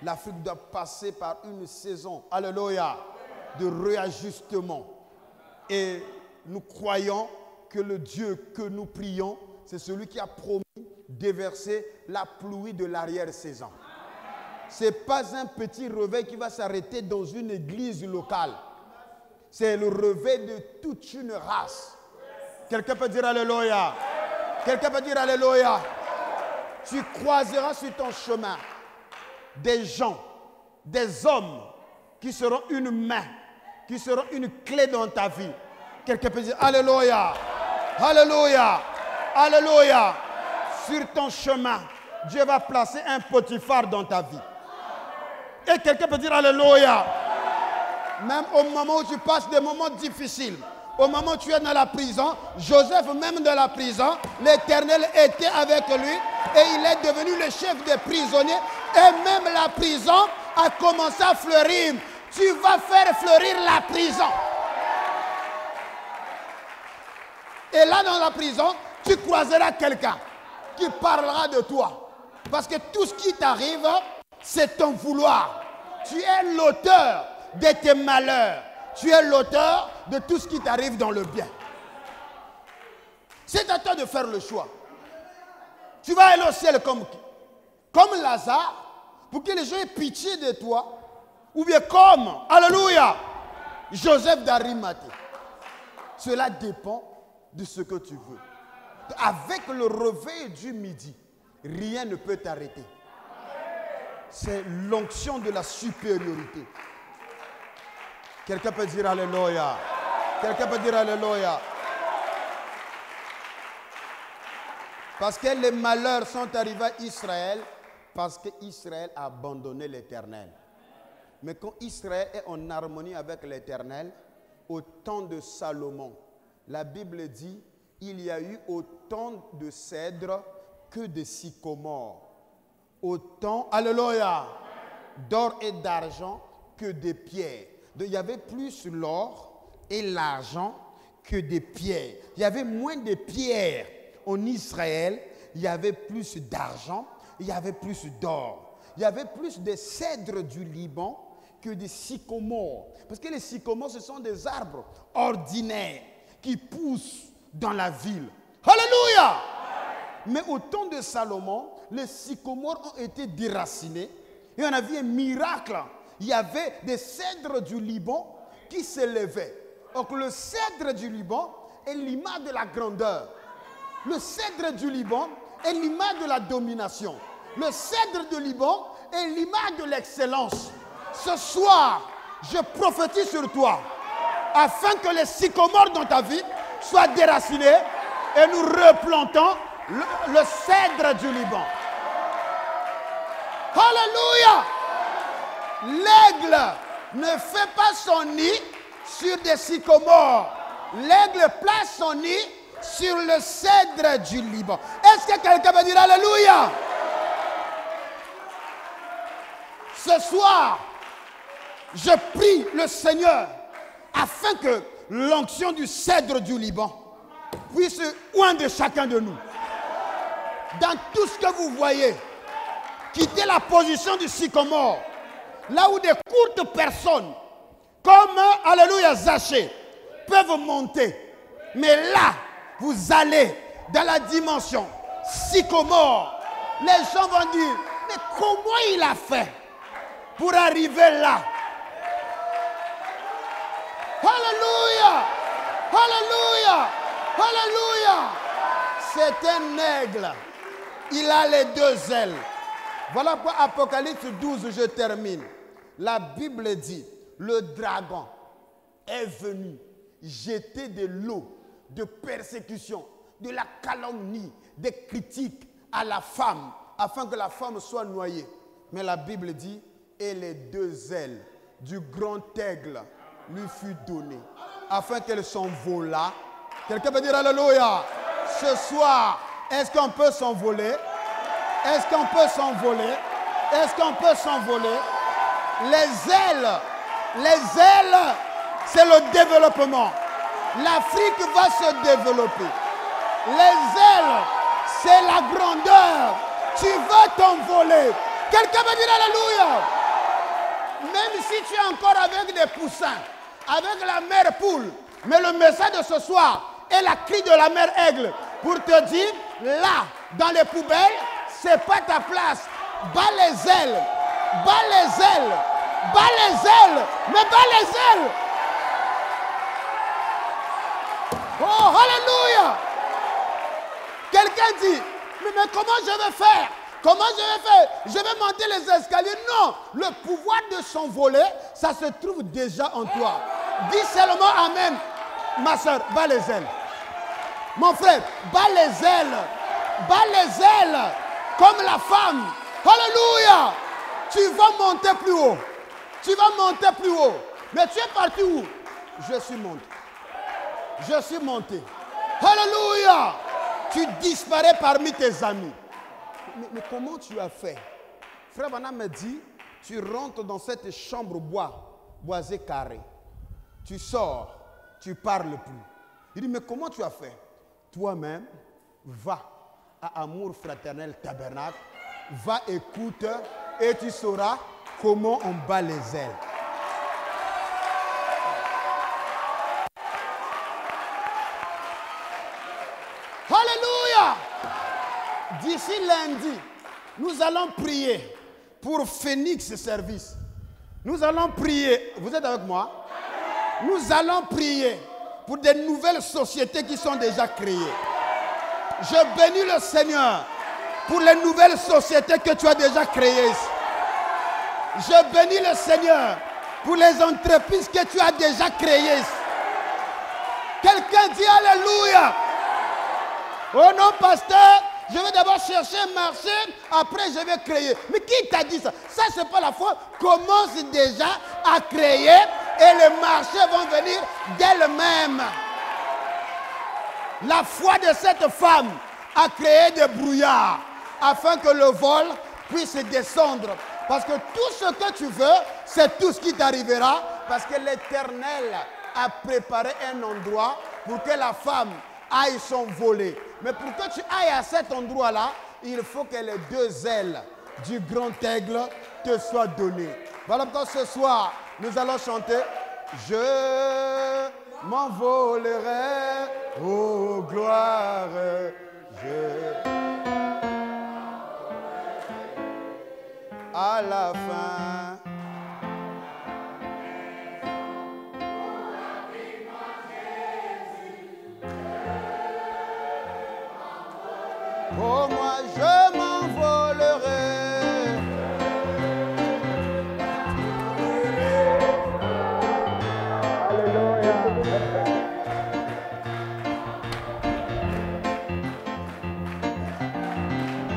L'Afrique doit passer par une saison, alléluia, de réajustement. Et nous croyons que le Dieu que nous prions, c'est celui qui a promis déverser la pluie de l'arrière-saison. Ce n'est pas un petit réveil qui va s'arrêter dans une église locale. C'est le réveil de toute une race. Quelqu'un peut dire alléluia. Quelqu'un peut dire alléluia. Tu croiseras sur ton chemin des gens, des hommes qui seront une main, qui seront une clé dans ta vie. Quelqu'un peut dire alléluia. Alléluia. Alléluia. Sur ton chemin, Dieu va placer un Potiphar dans ta vie. Et quelqu'un peut dire alléluia. Même au moment où tu passes des moments difficiles, au moment où tu es dans la prison, Joseph, même dans la prison, l'Éternel était avec lui et il est devenu le chef des prisonniers. Et même la prison a commencé à fleurir. Tu vas faire fleurir la prison. Et là, dans la prison, tu croiseras quelqu'un qui parlera de toi. Parce que tout ce qui t'arrive, c'est ton vouloir. Tu es l'auteur de tes malheurs. Tu es l'auteur de tout ce qui t'arrive dans le bien. C'est à toi de faire le choix. Tu vas aller au ciel comme Lazare, pour que les gens aient pitié de toi. Ou bien comme, alléluia, Joseph d'Arimathée. Cela dépend de ce que tu veux. Avec le réveil du midi, rien ne peut t'arrêter. C'est l'onction de la supériorité. Quelqu'un peut dire alléluia. Quelqu'un peut dire alléluia. Parce que les malheurs sont arrivés à Israël, parce qu'Israël a abandonné l'Éternel. Mais quand Israël est en harmonie avec l'Éternel, au temps de Salomon, la Bible dit, il y a eu autant de cèdres que de sycomores. Autant, alléluia, d'or et d'argent que de pierres. Donc, il y avait plus l'or et l'argent que des pierres. Il y avait moins de pierres en Israël. Il y avait plus d'argent. Il y avait plus d'or. Il y avait plus de cèdres du Liban que des sycomores. Parce que les sycomores, ce sont des arbres ordinaires qui poussent dans la ville. Alléluia! Mais au temps de Salomon, les sycomores ont été déracinés. Et on a vu un miracle. Il y avait des cèdres du Liban qui s'élevaient. Donc le cèdre du Liban est l'image de la grandeur. Le cèdre du Liban est l'image de la domination. Le cèdre du Liban est l'image de l'excellence. Ce soir, je prophétise sur toi, afin que les sycomores dans ta vie soient déracinés et nous replantons le cèdre du Liban. Alléluia! L'aigle ne fait pas son nid sur des sycomores. L'aigle place son nid sur le cèdre du Liban. Est-ce que quelqu'un veut dire Alléluia? Ce soir, je prie le Seigneur afin que l'onction du cèdre du Liban puisse oindre chacun de nous. Dans tout ce que vous voyez, quittez la position du sycomore, là où des courtes personnes, comme, alléluia, Zachée, peuvent monter. Mais là, vous allez dans la dimension sycomore. Les gens vont dire, mais comment il a fait pour arriver là? Alléluia! Alléluia! Alléluia! C'est un aigle. Il a les deux ailes. Voilà pour Apocalypse 12, je termine. La Bible dit, le dragon est venu jeter de l'eau, de persécution, de la calomnie, des critiques à la femme, afin que la femme soit noyée. Mais la Bible dit, et les deux ailes du grand aigle lui fut données, afin qu'elle s'envolât. Quelqu'un peut dire Alléluia? Ce soir, est-ce qu'on peut s'envoler? Est-ce qu'on peut s'envoler? Est-ce qu'on peut s'envoler? Les ailes, c'est le développement. L'Afrique va se développer. Les ailes, c'est la grandeur. Tu veux t'envoler. Quelqu'un veut dire Alléluia? Même si tu es encore avec des poussins, avec la mère poule, mais le message de ce soir est la cri de la mère aigle pour te dire, là, dans les poubelles, c'est pas ta place. Bats les ailes, bats les ailes, bats les ailes, mais bats les ailes. Oh, alléluia! Quelqu'un dit, mais comment je vais faire? Comment je vais faire? Je vais monter les escaliers. Non, le pouvoir de s'envoler, ça se trouve déjà en toi. Dis seulement Amen. Ma soeur, bats les ailes. Mon frère, bats les ailes. Bats les ailes. Comme la femme. Alléluia. Tu vas monter plus haut. Tu vas monter plus haut. Mais tu es parti où? Je suis monté. Je suis monté. Alléluia. Tu disparais parmi tes amis. Mais comment tu as fait? Frère Branham me dit, tu rentres dans cette chambre boisée carrée. Tu sors, tu parles plus. Il dit, mais comment tu as fait? Toi-même, va à Amour Fraternel Tabernacle, va écoute et tu sauras comment on bat les ailes. Alléluia! D'ici lundi, nous allons prier pour Phoenix Service. Nous allons prier. Vous êtes avec moi? Nous allons prier pour des nouvelles sociétés qui sont déjà créées. Je bénis le Seigneur pour les nouvelles sociétés que tu as déjà créées. Je bénis le Seigneur pour les entreprises que tu as déjà créées. Quelqu'un dit Alléluia. Oh non, pasteur, je vais d'abord chercher un marché, après je vais créer. Mais qui t'a dit ça? Ça, c'est pas la foi. Commence déjà à créer et les marchés vont venir d'elles-mêmes. La foi de cette femme a créé des brouillards afin que le vol puisse descendre. Parce que tout ce que tu veux, c'est tout ce qui t'arrivera. Parce que l'Éternel a préparé un endroit pour que la femme aille s'envoler. Mais pour que tu ailles à cet endroit-là, il faut que les deux ailes du grand aigle te soient données. Voilà pourquoi ce soir, nous allons chanter « Je m'envolerai, ô gloire, à la fin. » Oh, moi je m'envolerai.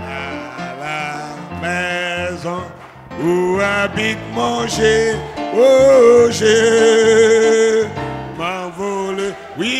À la maison où habite mon Jésus. Oh, j'ai m'envolé. Oui.